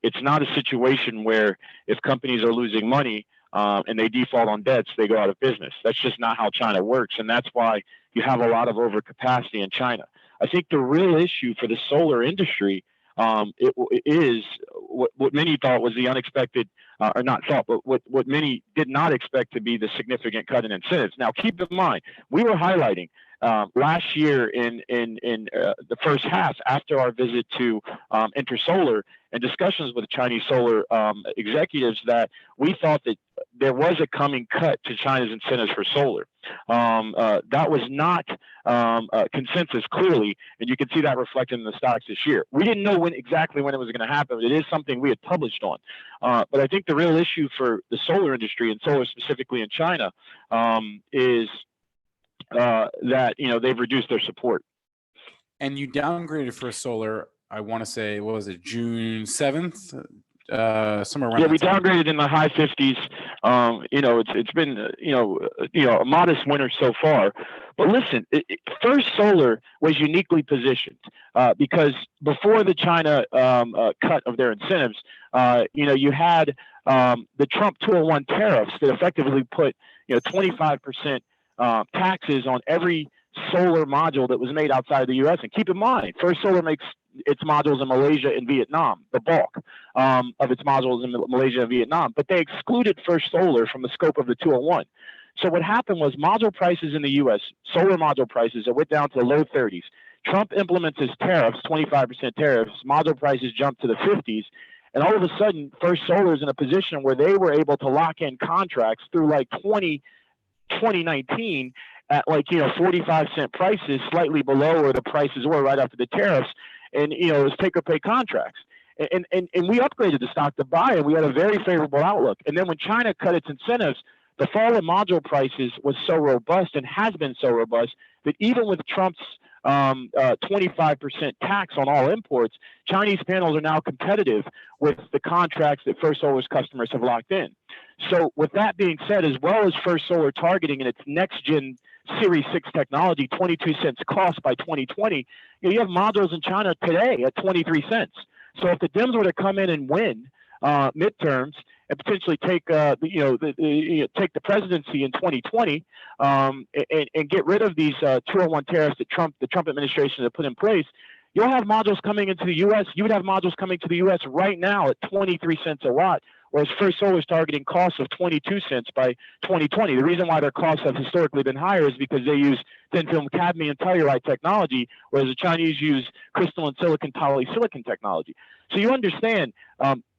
it's not a situation where if companies are losing money and they default on debts, they go out of business. That's just not how China works, and that's why you have a lot of overcapacity in China. I think the real issue for the solar industry it is what many thought was the unexpected, or not thought, but what many did not expect to be the significant cut in incentives. Now, keep in mind, we were highlighting last year in the first half after our visit to Intersolar and discussions with Chinese solar executives that we thought that there was a coming cut to China's incentives for solar. That was not consensus clearly, and you can see that reflected in the stocks this year. We didn't know exactly when it was going to happen, but it is something we had published on. But I think the real issue for the solar industry and solar specifically in China is that they've reduced their support. And you downgraded for solar, I want to say, what was it, June 7th? Somewhere around. Yeah, we downgraded in the high 50s. It's been a modest winter so far. But listen, First Solar was uniquely positioned because before the China cut of their incentives, you had the Trump 201 tariffs that effectively put 25% taxes on every solar module that was made outside of the U.S. And keep in mind, First Solar makes its modules in Malaysia and Vietnam, the bulk of its modules in Malaysia and Vietnam, but they excluded First Solar from the scope of the 201. So what happened was module prices in the U.S., solar module prices, it went down to the low 30s. Trump implements his tariffs, 25% tariffs, module prices jumped to the 50s, and all of a sudden, First Solar is in a position where they were able to lock in contracts through like 2019 at 45-cent prices, slightly below where the prices were right after the tariffs. And, it was take or pay contracts. And we upgraded the stock to buy, and we had a very favorable outlook. And then when China cut its incentives, the fall in module prices was so robust and has been so robust that even with Trump's 25% tax on all imports, Chinese panels are now competitive with the contracts that First Solar's customers have locked in. So with that being said, as well as First Solar targeting in its next-gen Series 6 technology, 22 cents cost by 2020, you have modules in China today at 23 cents. So if the Dems were to come in and win midterms and potentially take take the presidency in 2020 and get rid of these 201 tariffs that the Trump administration has put in place, you'll have modules coming into the U.S. You would have modules coming to the U.S. right now at 23 cents a watt, whereas First Solar is targeting costs of 22 cents by 2020. The reason why their costs have historically been higher is because they use thin film cadmium telluride technology, whereas the Chinese use crystalline silicon polysilicon technology. So you understand,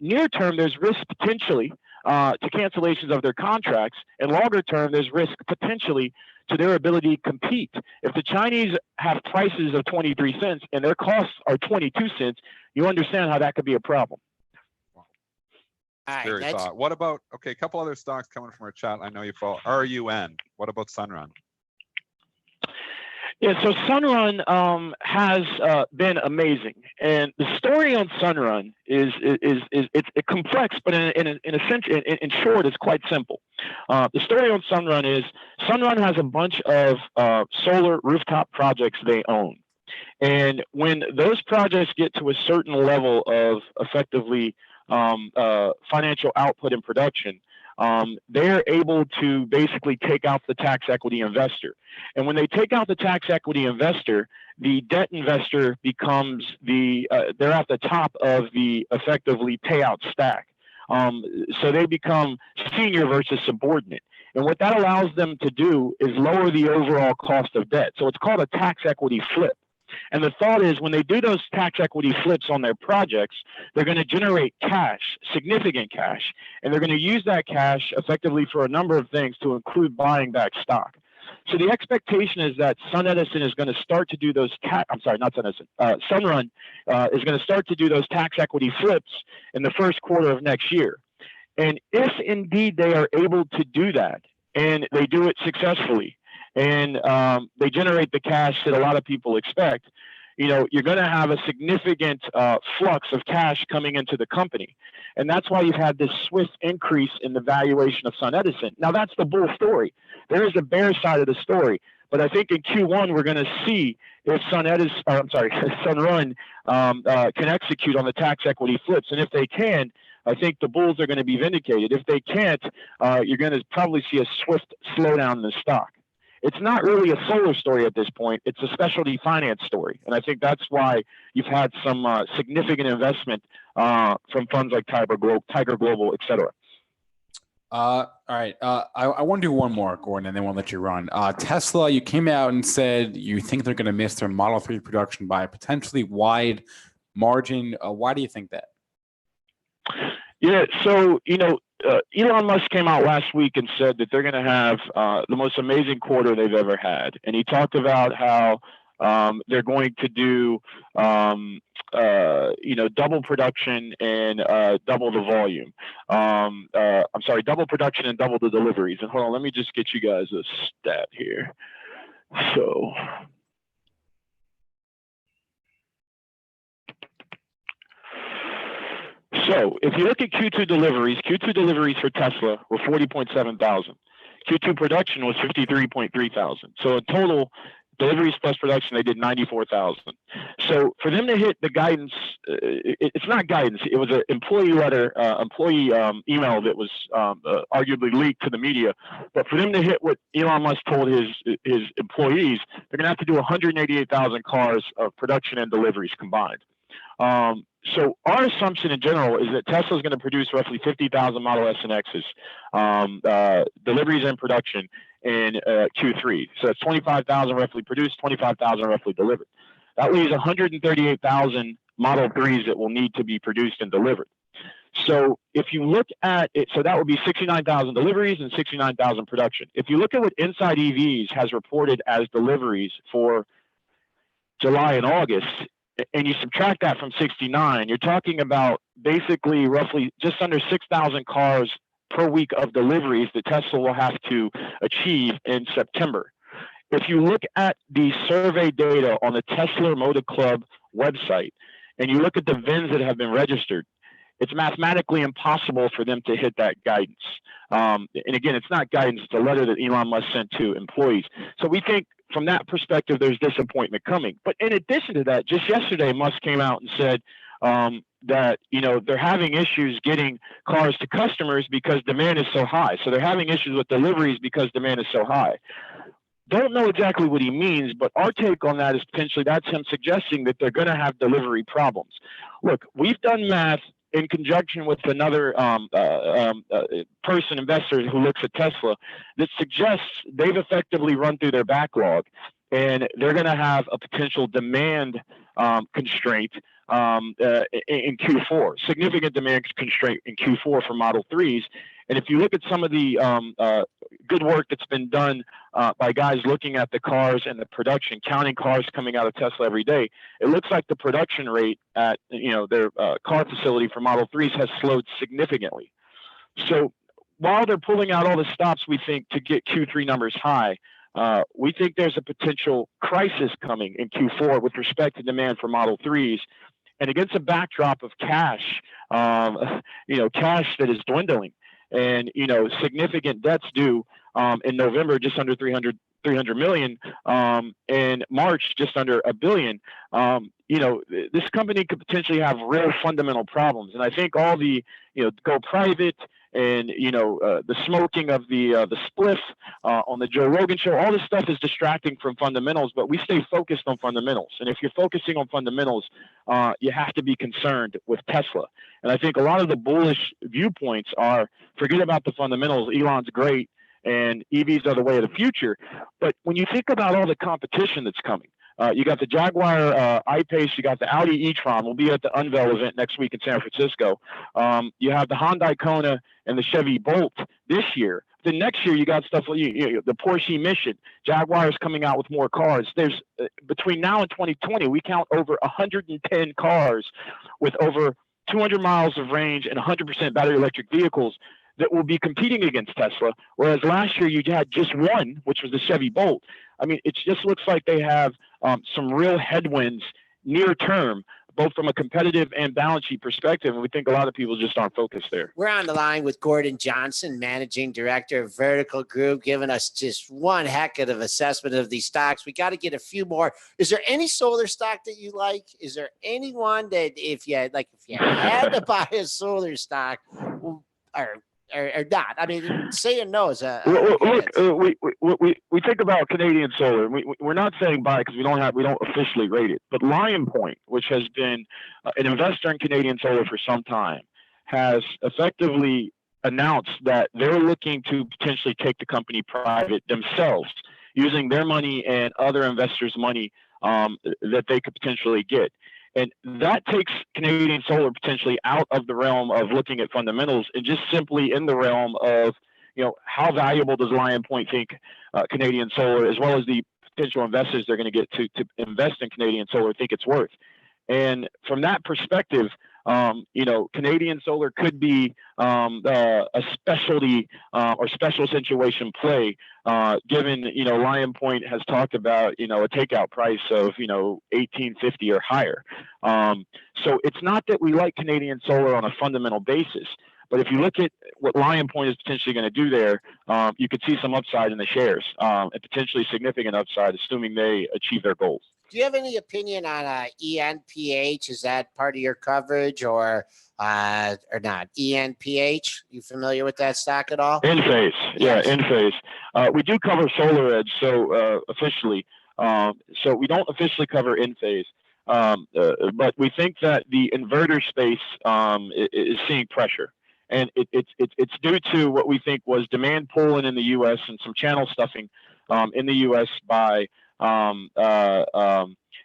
near term, there's risk potentially to cancellations of their contracts, and longer term, there's risk potentially to their ability to compete. If the Chinese have prices of 23 cents and their costs are 22 cents, you understand how that could be a problem. Scary thought. What about, a couple other stocks coming from our chat. I know you follow RUN. What about Sunrun? Yeah, so Sunrun has been amazing, and the story on Sunrun is it's complex, but in short, it's quite simple. The story on Sunrun is Sunrun has a bunch of solar rooftop projects they own, and when those projects get to a certain level of effectively financial output and production, they're able to basically take out the tax equity investor. And when they take out the tax equity investor, the debt investor becomes they're at the top of the effectively payout stack. So they become senior versus subordinate. And what that allows them to do is lower the overall cost of debt. So it's called a tax equity flip. And the thought is when they do those tax equity flips on their projects, they're going to generate cash, significant cash, and they're going to use that cash effectively for a number of things to include buying back stock. So the expectation is that SunEdison is going to start to do those Sunrun is going to start to do those tax equity flips in the first quarter of next year. And if indeed they are able to do that and they do it successfully, and they generate the cash that a lot of people expect, you're going to have a significant flux of cash coming into the company. And that's why you've had this swift increase in the valuation of SunEdison. Now, that's the bull story. There is a bear side of the story. But I think in Q1, we're going to see if Sunrun can execute on the tax equity flips. And if they can, I think the bulls are going to be vindicated. If they can't, you're going to probably see a swift slowdown in the stock. It's not really a solar story at this point. It's a specialty finance story. And I think that's why you've had some significant investment from funds like Tiger Global, et cetera. All right. I want to do one more, Gordon, and then we'll let you run. Tesla, you came out and said you think they're going to miss their Model 3 production by a potentially wide margin. Why do you think that? Yeah, so, Elon Musk came out last week and said that they're going to have the most amazing quarter they've ever had. And he talked about how they're going to do, double production and double the volume. Double production and double the deliveries. And hold on, let me just get you guys a stat here. So if you look at Q2 deliveries for Tesla were 40.7 thousand. Q2 production was 53.3 thousand. So in total, deliveries plus production, they did 94,000. So for them to hit the guidance, it's not guidance. It was an employee letter, email that was arguably leaked to the media. But for them to hit what Elon Musk told his employees, they're going to have to do 188,000 cars of production and deliveries combined. So our assumption in general is that Tesla is going to produce roughly 50,000 Model S and X's deliveries and production in Q3. So that's 25,000 roughly produced, 25,000 roughly delivered. That leaves 138,000 Model 3s that will need to be produced and delivered. So if you look at it, so that would be 69,000 deliveries and 69,000 production. If you look at what Inside EVs has reported as deliveries for July and August, and you subtract that from 69, you're talking about basically roughly just under 6,000 cars per week of deliveries that Tesla will have to achieve in September. If you look at the survey data on the Tesla Motor Club website, and you look at the VINs that have been registered, it's mathematically impossible for them to hit that guidance. And again, it's not guidance, it's a letter that Elon Musk sent to employees. So we think from that perspective, there's disappointment coming. But in addition to that, just yesterday, Musk came out and said that, they're having issues getting cars to customers because demand is so high. So they're having issues with deliveries because demand is so high. Don't know exactly what he means, but our take on that is potentially that's him suggesting that they're going to have delivery problems. Look, we've done math in conjunction with another investor who looks at Tesla that suggests they've effectively run through their backlog and they're going to have a potential demand constraint in Q4, significant demand constraint in Q4 for Model 3s. And if you look at some of the good work that's been done by guys looking at the cars and the production, counting cars coming out of Tesla every day, it looks like the production rate at their car facility for Model 3s has slowed significantly. So while they're pulling out all the stops, we think to get Q3 numbers high, we think there's a potential crisis coming in Q4 with respect to demand for Model 3s. And against a backdrop of cash, cash that is dwindling and, significant debts due in November, just under 300 million, in March, just under $1 billion. This company could potentially have real fundamental problems. And I think all the, go private and the smoking of the spliff on the Joe Rogan show. All this stuff is distracting from fundamentals, but we stay focused on fundamentals. And if you're focusing on fundamentals, you have to be concerned with Tesla. And I think a lot of the bullish viewpoints are forget about the fundamentals. Elon's great, and EVs are the way of the future. But when you think about all the competition that's coming, you got the Jaguar I-Pace, you got the Audi e-tron. We'll be at the Unveil event next week in San Francisco. You have the Hyundai Kona and the Chevy Bolt this year. Then next year you got stuff like the Porsche Mission. Jaguar is coming out with more cars. There's between now and 2020, we count over 110 cars with over 200 miles of range and 100% battery electric vehicles that will be competing against Tesla. Whereas last year you had just one, which was the Chevy Bolt. I mean, it just looks like they have some real headwinds near term, both from a competitive and balance sheet perspective. And we think a lot of people just aren't focused there. We're on the line with Gordon Johnson, Managing Director of Vertical Group, giving us just one heck of an assessment of these stocks. We got to get a few more. Is there any solar stock that you like? Is there anyone that if you had to buy a solar stock or not? I mean, saying no is a we think about Canadian solar. We're not saying buy because we don't officially rate it. But Lion Point, which has been an investor in Canadian solar for some time, has effectively announced that they're looking to potentially take the company private themselves, using their money and other investors' money that they could potentially get. And that takes Canadian solar potentially out of the realm of looking at fundamentals and just simply in the realm of, how valuable does Lion Point think Canadian solar, as well as the potential investors they're going to get to invest in Canadian solar, think it's worth. And from that perspective, Canadian solar could be a specialty or special situation play, given, Lion Point has talked about, a takeout price of, $18.50 or higher. So it's not that we like Canadian solar on a fundamental basis, but if you look at what Lion Point is potentially going to do there, you could see some upside in the shares, and potentially significant upside, assuming they achieve their goals. Do you have any opinion on ENPH? Is that part of your coverage or not? ENPH, you familiar with that stock at all? Enphase, Yes. Yeah, Enphase. We do cover SolarEdge, so officially. So we don't officially cover Enphase, but we think that the inverter space is seeing pressure. And it's due to what we think was demand pulling in the U.S. and some channel stuffing in the U.S. by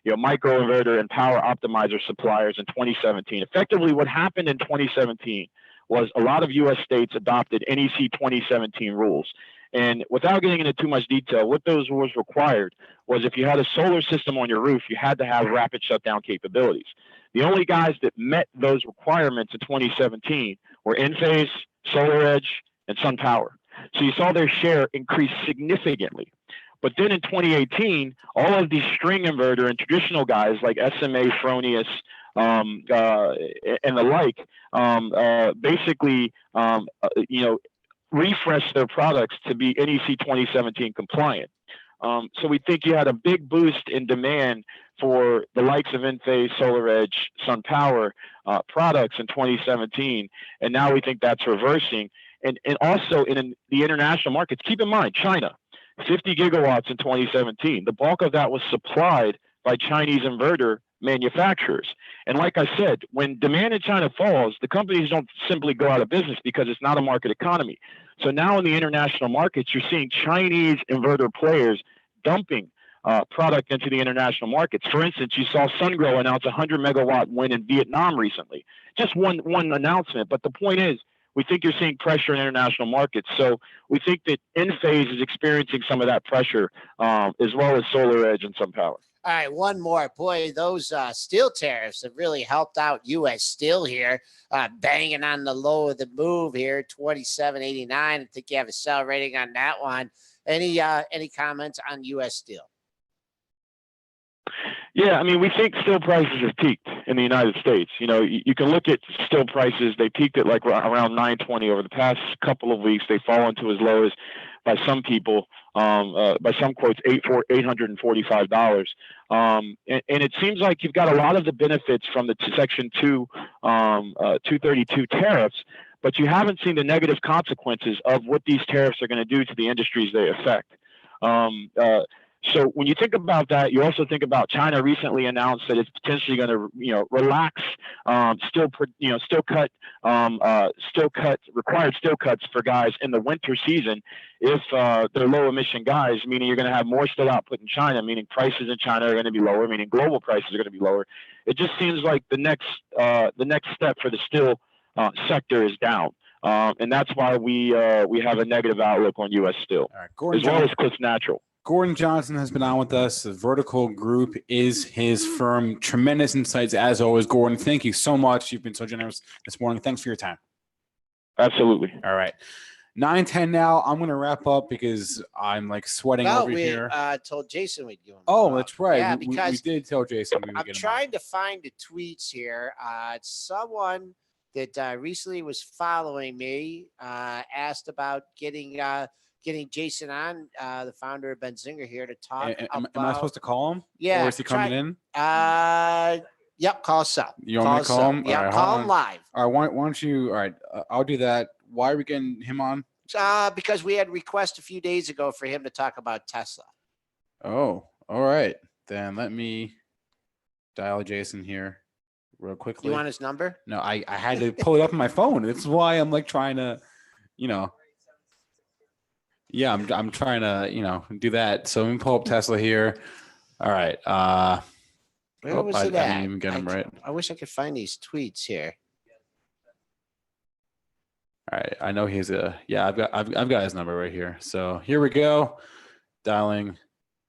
microinverter and power optimizer suppliers in 2017. Effectively, what happened in 2017 was a lot of U.S. states adopted NEC 2017 rules. And without getting into too much detail, what those rules required was if you had a solar system on your roof, you had to have rapid shutdown capabilities. The only guys that met those requirements in 2017 were Enphase, SolarEdge, and SunPower. So you saw their share increase significantly. But then in 2018, all of these string inverter and traditional guys like SMA, Fronius, and the like, basically, refresh their products to be NEC 2017 compliant. So we think you had a big boost in demand for the likes of Enphase, SolarEdge, SunPower products in 2017, and now we think that's reversing. And also in the international markets, keep in mind, China, 50 gigawatts in 2017. The bulk of that was supplied by Chinese inverter manufacturers. And like I said, when demand in China falls, the companies don't simply go out of business because it's not a market economy. So now in the international markets, you're seeing Chinese inverter players dumping product into the international markets. For instance, you saw SunGrow announce a 100 megawatt win in Vietnam recently. Just one announcement. But the point is, we think you're seeing pressure in international markets. So we think that Enphase is experiencing some of that pressure, as well as SolarEdge and SunPower. All right, one more. Boy, those steel tariffs have really helped out U.S. Steel here, banging on the low of the move here, 27.89. I think you have a sell rating on that one. Any comments on U.S. Steel? Yeah, I mean, we think steel prices have peaked in the United States. You can look at steel prices. They peaked at like around 920 over the past couple of weeks. They've fallen to as low as by some people, by some quotes, $845. And it seems like you've got a lot of the benefits from the Section 232 tariffs, but you haven't seen the negative consequences of what these tariffs are going to do to the industries they affect. So when you think about that, you also think about China recently announced that it's potentially going to, relax, still cut required steel cuts for guys in the winter season if they're low emission guys, meaning you're going to have more steel output in China, meaning prices in China are going to be lower, meaning global prices are going to be lower. It just seems like the next step for the steel sector is down. And that's why we have a negative outlook on U.S. steel, Gordon as well as Cliffs Natural. Gordon Johnson has been on with us. The Vertical Group is his firm. Tremendous insights as always, Gordon. Thank you so much. You've been so generous this morning. Thanks for your time. Absolutely. All right. 9:10 now. I'm going to wrap up because I'm like sweating over here. Told Jason we'd give him. Oh, that's right. Yeah, we because did tell Jason. We would I'm get him trying to find the tweets here. Someone that recently was following me asked about getting Jason on, the founder of Benzinga, here to talk Am I supposed to call him? Yeah. Or is he coming in? Yep. Call Sal. You want me to call him? Yeah. Right, call him live. All right. Why don't you? All right. I'll do that. Why are we getting him on? Because we had a request a few days ago for him to talk about Tesla. Oh, all right. Then let me dial Jason here real quickly. You want his number? No, I had to pull it up on my phone. That's why I'm like trying to, Yeah, I'm trying to, do that. So let me pull up Tesla here. All right. Where was it I at? didn't even get him right. I wish I could find these tweets here. All right. I know he's I've got his number right here. So here we go. Dialing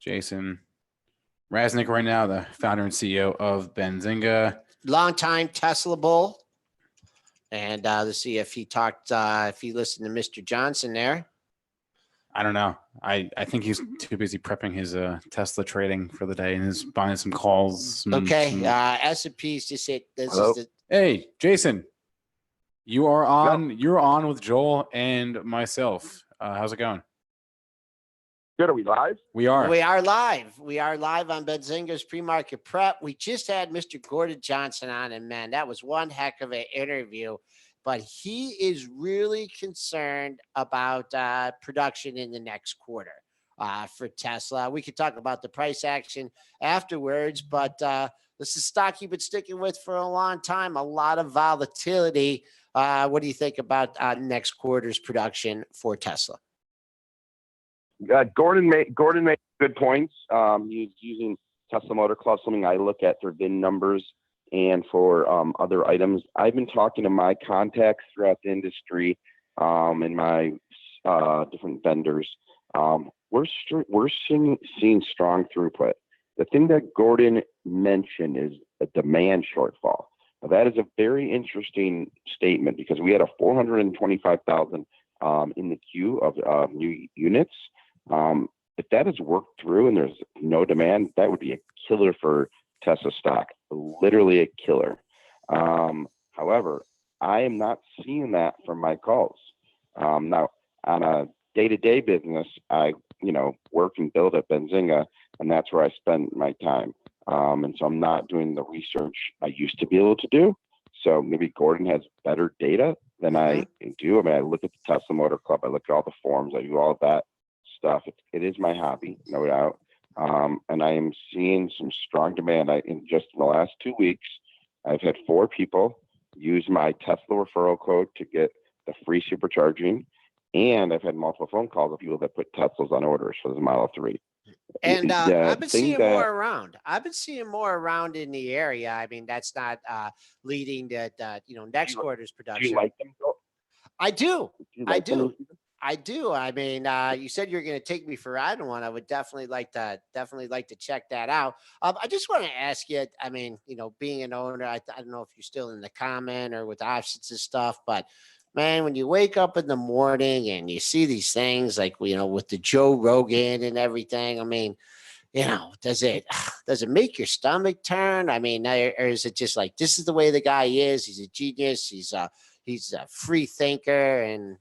Jason Resnick right now, the founder and CEO of Benzinga. Longtime Tesla bull. And let's see if he listened to Mr. Johnson there. I don't know. I think he's too busy prepping his Tesla trading for the day and is buying some calls. S&P's just hit. Hey, Jason, you are on. Yep. You're on with Joel and myself. How's it going? Good. Are we live? We are. We are live. We are live on Benzinga's PreMarket Prep. We just had Mr. Gordon Johnson on, and man, that was one heck of an interview. But he is really concerned about production in the next quarter for Tesla. We could talk about the price action afterwards, but this is stock you've been sticking with for a long time. A lot of volatility. What do you think about next quarter's production for Tesla? Gordon made good points. He's using Tesla Motor Club, something I look at for VIN numbers and for other items. I've been talking to my contacts throughout the industry and my different vendors. We're seeing strong throughput. The thing that Gordon mentioned is a demand shortfall. Now, that is a very interesting statement because we had a 425,000 in the queue of new units. If that is worked through and there's no demand, that would be a killer for Tesla stock, literally a killer. However, I am not seeing that from my calls. Now, on a day-to-day business, I work and build at Benzinga, and that's where I spend my time. And so I'm not doing the research I used to be able to do. So maybe Gordon has better data than I do. I mean, I look at the Tesla Motor Club, I look at all the forums, I do all of that stuff. It is my hobby, no doubt. And I am seeing some strong demand. In the last 2 weeks, I've had 4 people use my Tesla referral code to get the free supercharging. And I've had multiple phone calls of people that put Teslas on orders for the Model 3. And I've been seeing more around. I've been seing more around in the area. I mean, that's not leading to next quarter's production. Do you like them? I do. I do. Them? I do. I mean, you said you're going to take me for a ride on one. I would definitely like to check that out. I just want to ask you. I mean, being an owner, I don't know if you're still in the comment or with options and stuff, but man, when you wake up in the morning and you see these things like with the Joe Rogan and everything, I mean, does it make your stomach turn? I mean, or is it just like this is the way the guy is? He's a genius. He's a free thinker, and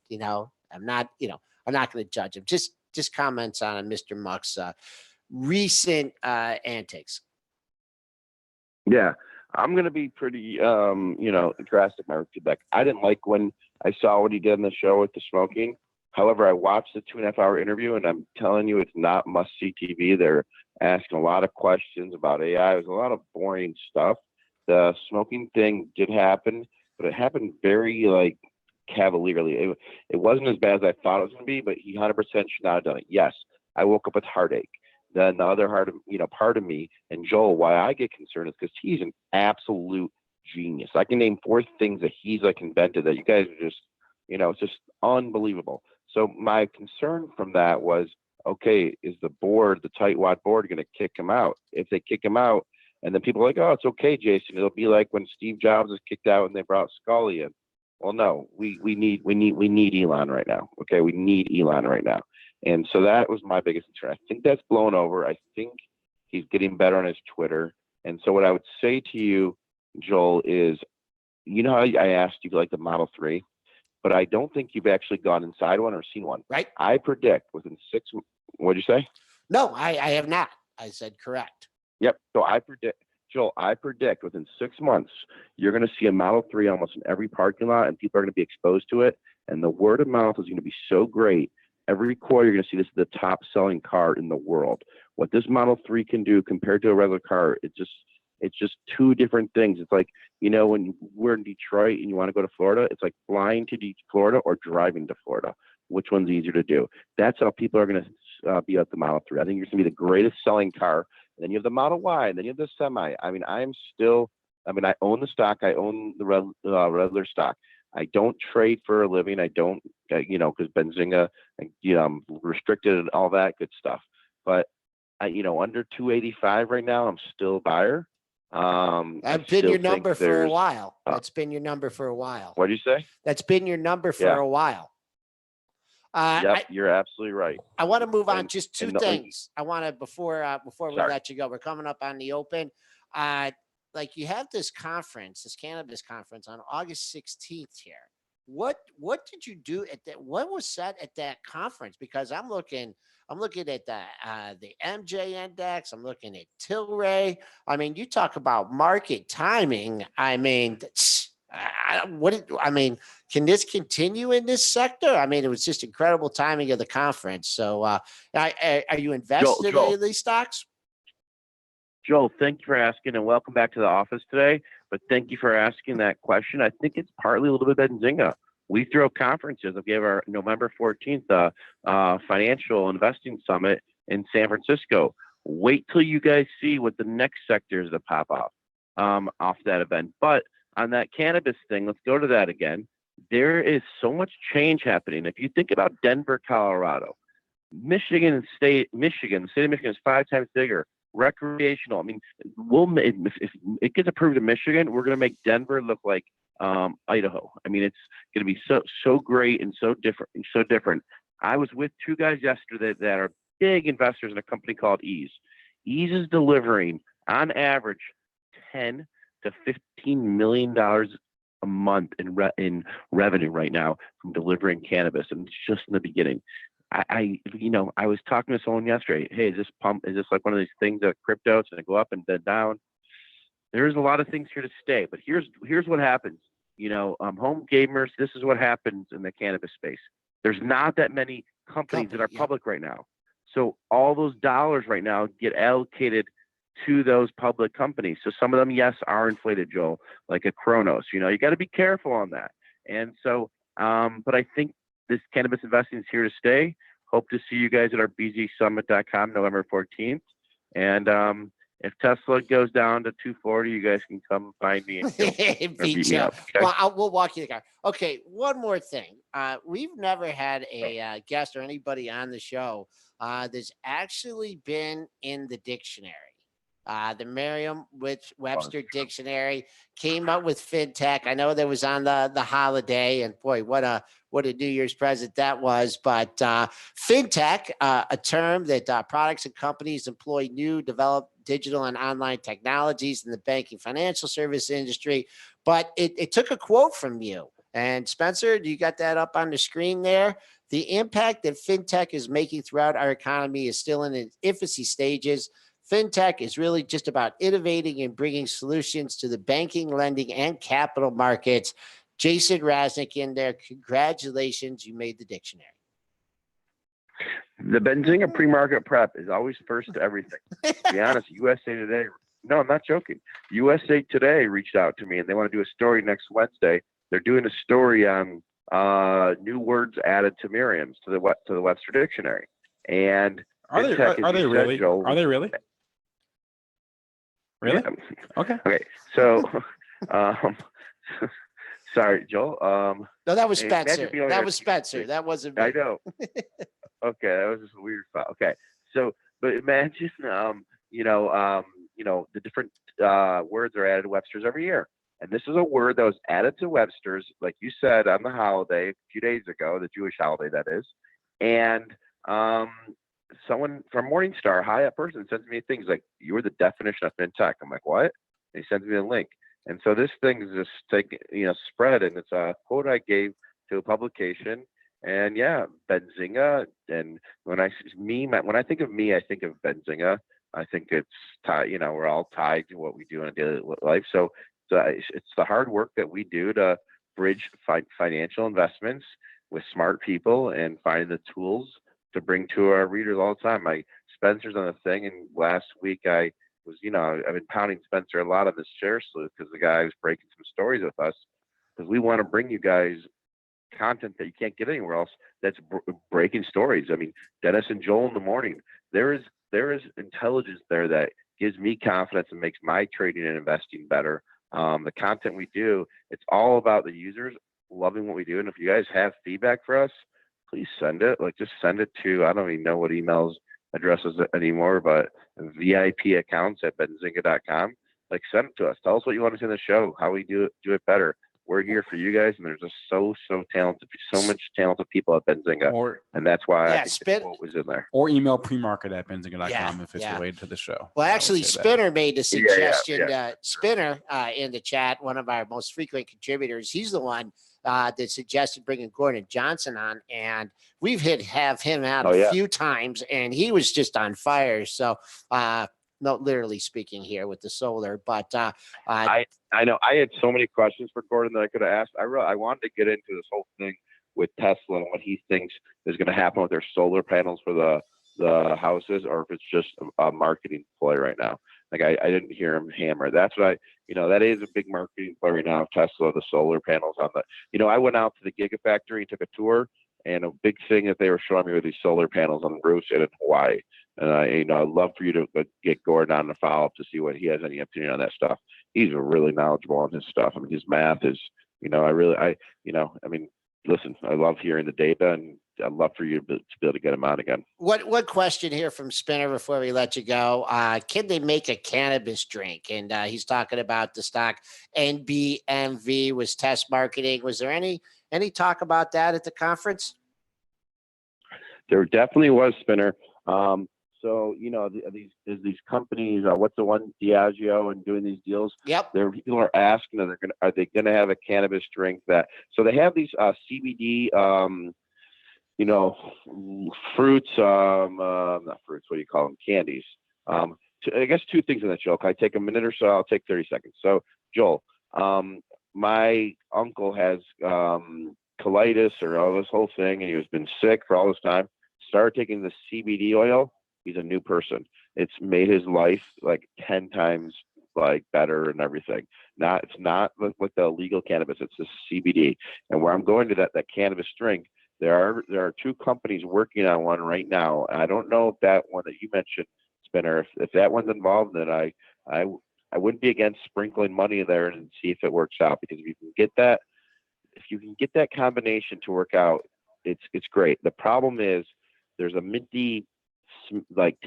I'm not, I'm not going to judge him. Just comments on Mr. Muck's recent antics. Yeah, I'm going to be pretty, drastic my feedback. I didn't like when I saw what he did on the show with the smoking. However, I watched the 2.5-hour interview, and I'm telling you, it's not must-see TV. They're asking a lot of questions about AI. It was a lot of boring stuff. The smoking thing did happen, but it happened very, cavalierly. It wasn't as bad as I thought it was going to be, but he 100% should not have done it. Yes, I woke up with heartache. Then the other part of me, and Joel, why I get concerned is because he's an absolute genius. I can name 4 things that he's invented that you guys are just, it's just unbelievable. So my concern from that was, okay, is the board, the tightwad board, going to kick him out? If they kick him out, and then people are like, oh, it's okay, Jason. It'll be like when Steve Jobs was kicked out and they brought Scully in. Well, no, we need Elon right now. Okay, we need Elon right now. And so that was my biggest concern. I think that's blown over. I think he's getting better on his Twitter. And so what I would say to you, Joel, is, how I asked you like the Model 3, but I don't think you've actually gone inside one or seen one. Right. I predict within 6. What'd you say? No, I have not. I said correct. Yep. So I predict within 6 months, you're going to see a Model 3 almost in every parking lot, and people are going to be exposed to it. And the word of mouth is going to be so great. Every quarter, you're going to see this is the top selling car in the world. What this Model 3 can do compared to a regular car, it's just 2 different things. It's like, when we're in Detroit and you want to go to Florida, it's like flying to Florida or driving to Florida. Which one's easier to do? That's how people are going to be at the Model 3. I think you're going to be the greatest selling car. And then you have the Model Y, and then you have the Semi. I mean, I own the stock. I own the regular stock. I don't trade for a living. I don't, because Benzinga, restricted and all that good stuff. But, under 285 right now, I'm still a buyer. That's been your number for a while. That's been your number for a while. What did you say? That's been your number for a while. Yep, you're absolutely right. I want to move on. Just 2 things. I want to before we let you go. We're coming up on the open. You have this conference, this cannabis conference on August 16th here. What did you do at that? What was said at that conference? Because I'm looking at the MJ index. I'm looking at Tilray. I mean, you talk about market timing. I mean, can this continue in this sector? I mean, it was just incredible timing of the conference. So, are you invested in any of these stocks? Joel, thank you for asking, and welcome back to the office today. But thank you for asking that question. I think it's partly a little bit Benzinga. We throw conferences. We gave our November 14th financial investing summit in San Francisco. Wait till you guys see what the next sectors that pop off that event. But on that cannabis thing, let's go to that again. There is so much change happening. If you think about Denver, Colorado, the state of Michigan is 5 times bigger. Recreational. I mean, if it gets approved in Michigan, we're going to make Denver look like Idaho. I mean, it's going to be so great and so different. I was with 2 guys yesterday that are big investors in a company called Ease. Ease is delivering on average $10 to $15 million a month in revenue right now from delivering cannabis, and it's just in the beginning. I was talking to someone yesterday. Hey, is this like one of these things that crypto, it's going to go up and then down? There's a lot of things here to stay, but here's what happens. Home gamers, this is what happens in the cannabis space. There's not that many companies that are public right now. So all those dollars right now get allocated to those public companies. So some of them, yes, are inflated, Joel, like a Kronos. You got to be careful on that. And so, but I think this cannabis investing is here to stay. Hope to see you guys at our bzsummit.com November 14th. And if Tesla goes down to 240, you guys can come find me and beat me up. Okay? Well, we'll walk you the car. Okay, one more thing. We've never had a guest or anybody on the show that's actually been in the dictionary. The Merriam-Webster dictionary came up with fintech. I know that was on the holiday, and boy, what a New Year's present that was. But fintech, a term that products and companies employ new, developed digital and online technologies in the banking financial service industry. But it took a quote from you, And Spencer, you got that up on the screen there? The impact that fintech is making throughout our economy is still in its infancy stages. Fintech is really just about innovating and bringing solutions to the banking, lending, and capital markets. Jason Resnick in there. Congratulations, you made the dictionary. The Benzinga PreMarket Prep is always first to everything. To be honest, USA Today, no, I'm not joking. USA Today reached out to me and they want to do a story next Wednesday. They're doing a story on new words added to Merriam's to the Webster Dictionary. And Are they really? Joel, Are they really? Really? Yeah. Okay. Okay. So, sorry, Joel. No, that was Spencer. Imagine That was Spencer. That wasn't me. I know. Okay, that was just a weird file. Okay, so but imagine, the different words are added to Webster's every year, and this is a word that was added to Webster's, like you said, on the holiday a few days ago, the Jewish holiday that is, and someone from Morningstar, high-up person, sends me things like, "You are the definition of fintech." I'm like, "What?" And he sends me a link, and so this thing is just spread, and it's a quote I gave to a publication. And yeah, Benzinga. And when I think of me, I think of Benzinga. I think it's tied. We're all tied to what we do in a daily life. So it's the hard work that we do to bridge financial investments with smart people and finding the tools to bring to our readers all the time. Spencer's on the thing, and last week I've been pounding Spencer a lot on this share sleuth because the guy was breaking some stories with us because we want to bring you guys content that you can't get anywhere else. That's breaking stories. I mean, Dennis and Joel in the morning. There is intelligence there that gives me confidence and makes my trading and investing better. The content we do, it's all about the users loving what we do. And if you guys have feedback for us, please send it. Just send it to, I don't even know what emails addresses anymore, but VIP accounts at benzinga.com. Send it to us. Tell us what you want to see in the show, how we do it better. We're here for you guys, and there's just so talented, so much talented people at Benzinga, and that's why I think the quote was in there. Or email premarket@benzinga.com if it's related to the show. Well, actually, Spinner made a suggestion. Spinner in the chat, one of our most frequent contributors, he's the one that suggested bringing Gordon Johnson on, and we've have him out a few times, and he was just on fire. So, not literally speaking here with the solar, but I know I had so many questions for Gordon that I could have asked. I wanted to get into this whole thing with Tesla and what he thinks is going to happen with their solar panels for the houses, or if it's just a marketing play right now. I didn't hear him hammer. That's what that is a big marketing play right now. Tesla, the solar panels on the. I went out to the Gigafactory and took a tour, and a big thing that they were showing me were these solar panels on the roofs in Hawaii. And I'd love for you to get Gordon on the follow up to see what he has any opinion on that stuff. He's really knowledgeable on his stuff. I mean, his math is, listen, I love hearing the data, and I'd love for you to be able to get him on again. What question here from Spinner before we let you go? Can they make a cannabis drink? And he's talking about the stock NBMV was test marketing. Was there any talk about that at the conference? There definitely was, Spinner. So these companies, what's the one, Diageo, and doing these deals. Yep. People are asking, are they gonna have a cannabis drink that? So they have these CBD, fruits, not fruits. What do you call them? Candies. I guess two things in that joke. I take a minute or so. I'll take 30 seconds. So Joel, my uncle has colitis or all this whole thing, and he's been sick for all this time. Started taking the CBD oil. He's a new person. It's made his life 10 times better and everything. It's not with the illegal cannabis. It's the CBD. And where I'm going to that cannabis drink, there are two companies working on one right now. And I don't know if that one that you mentioned, Spinner, if that one's involved, then I wouldn't be against sprinkling money there and see if it works out, because if you can get that combination to work out, it's great. The problem is there's a minty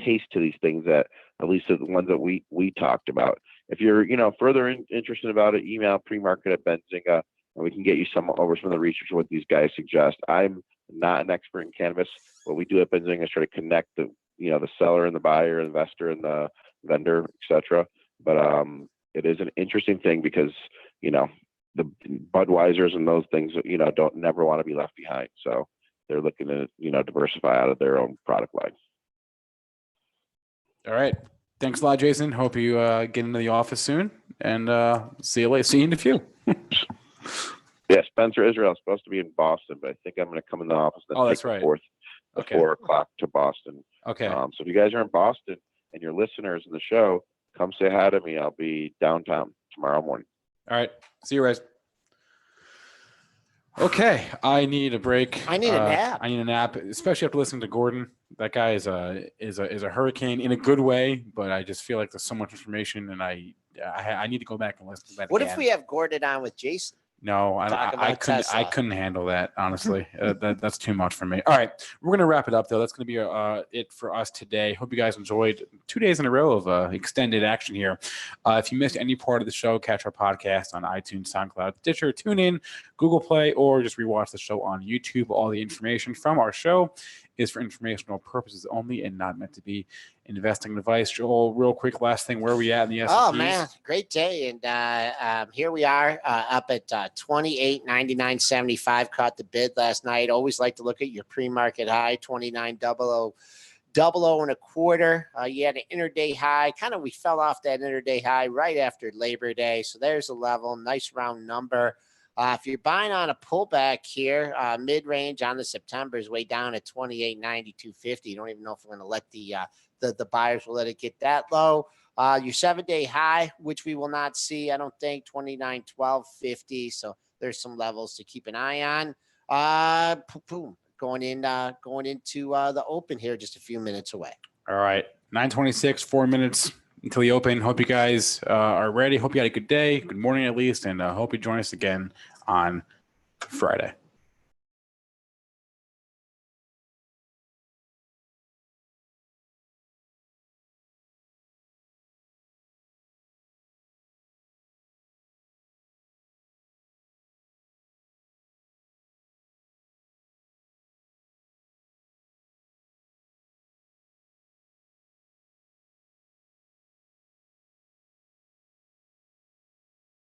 taste to these things, that at least the ones that we talked about. If you're further interested about it, email premarket@benzinga, and we can get you some of the research of what these guys suggest. I'm not an expert in cannabis. What we do at Benzinga is try to connect the seller and the buyer, investor and the vendor, etc. But it is an interesting thing because the Budweisers and those things, don't never want to be left behind. So they're looking to, diversify out of their own product line. All right. Thanks a lot, Jason. Hope you get into the office soon, and see you later. See you in a few. Yeah, Spencer Israel is supposed to be in Boston, but I think I'm going to come in the office. Oh, that's right. 4 o'clock to Boston. Okay. So if you guys are in Boston and you're listeners in the show, come say hi to me. I'll be downtown tomorrow morning. All right. See you, guys. Okay, I need a break. I need a nap. I need a nap, especially after listening to Gordon. That guy is a hurricane in a good way, but I just feel like there's so much information, and I need to go back and listen to that. What again. if we have Gordon on with Jason? No, I couldn't handle that, honestly. That's too much for me. All right, we're going to wrap it up, though. That's going to be it for us today. Hope you guys enjoyed 2 days in a row of extended action here. If you missed any part of the show, catch our podcast on iTunes, SoundCloud, Stitcher, TuneIn, Google Play, or just rewatch the show on YouTube. All the information from our show is for informational purposes only and not meant to be investing advice. Joel, real quick, last thing, where are we at in the S&Ps? Oh, man, great day. And here we are up at 28.99.75. Caught the bid last night. Always like to look at your pre-market high, 29.00 and a quarter. You had an intraday high. We fell off that intraday high right after Labor Day. So there's a level, nice round number. If you're buying on a pullback here, mid-range on the September is way down at 28.90-250. You don't even know if we're going to let the buyers will let it get that low. Your 7-day high, which we will not see, I don't think, 29.12.50. So there's some levels to keep an eye on. Going into the open here, just a few minutes away. All right, 9:26, 4 minutes until the open. Hope you guys are ready. Hope you had a good day, good morning at least, and hope you join us again on Friday.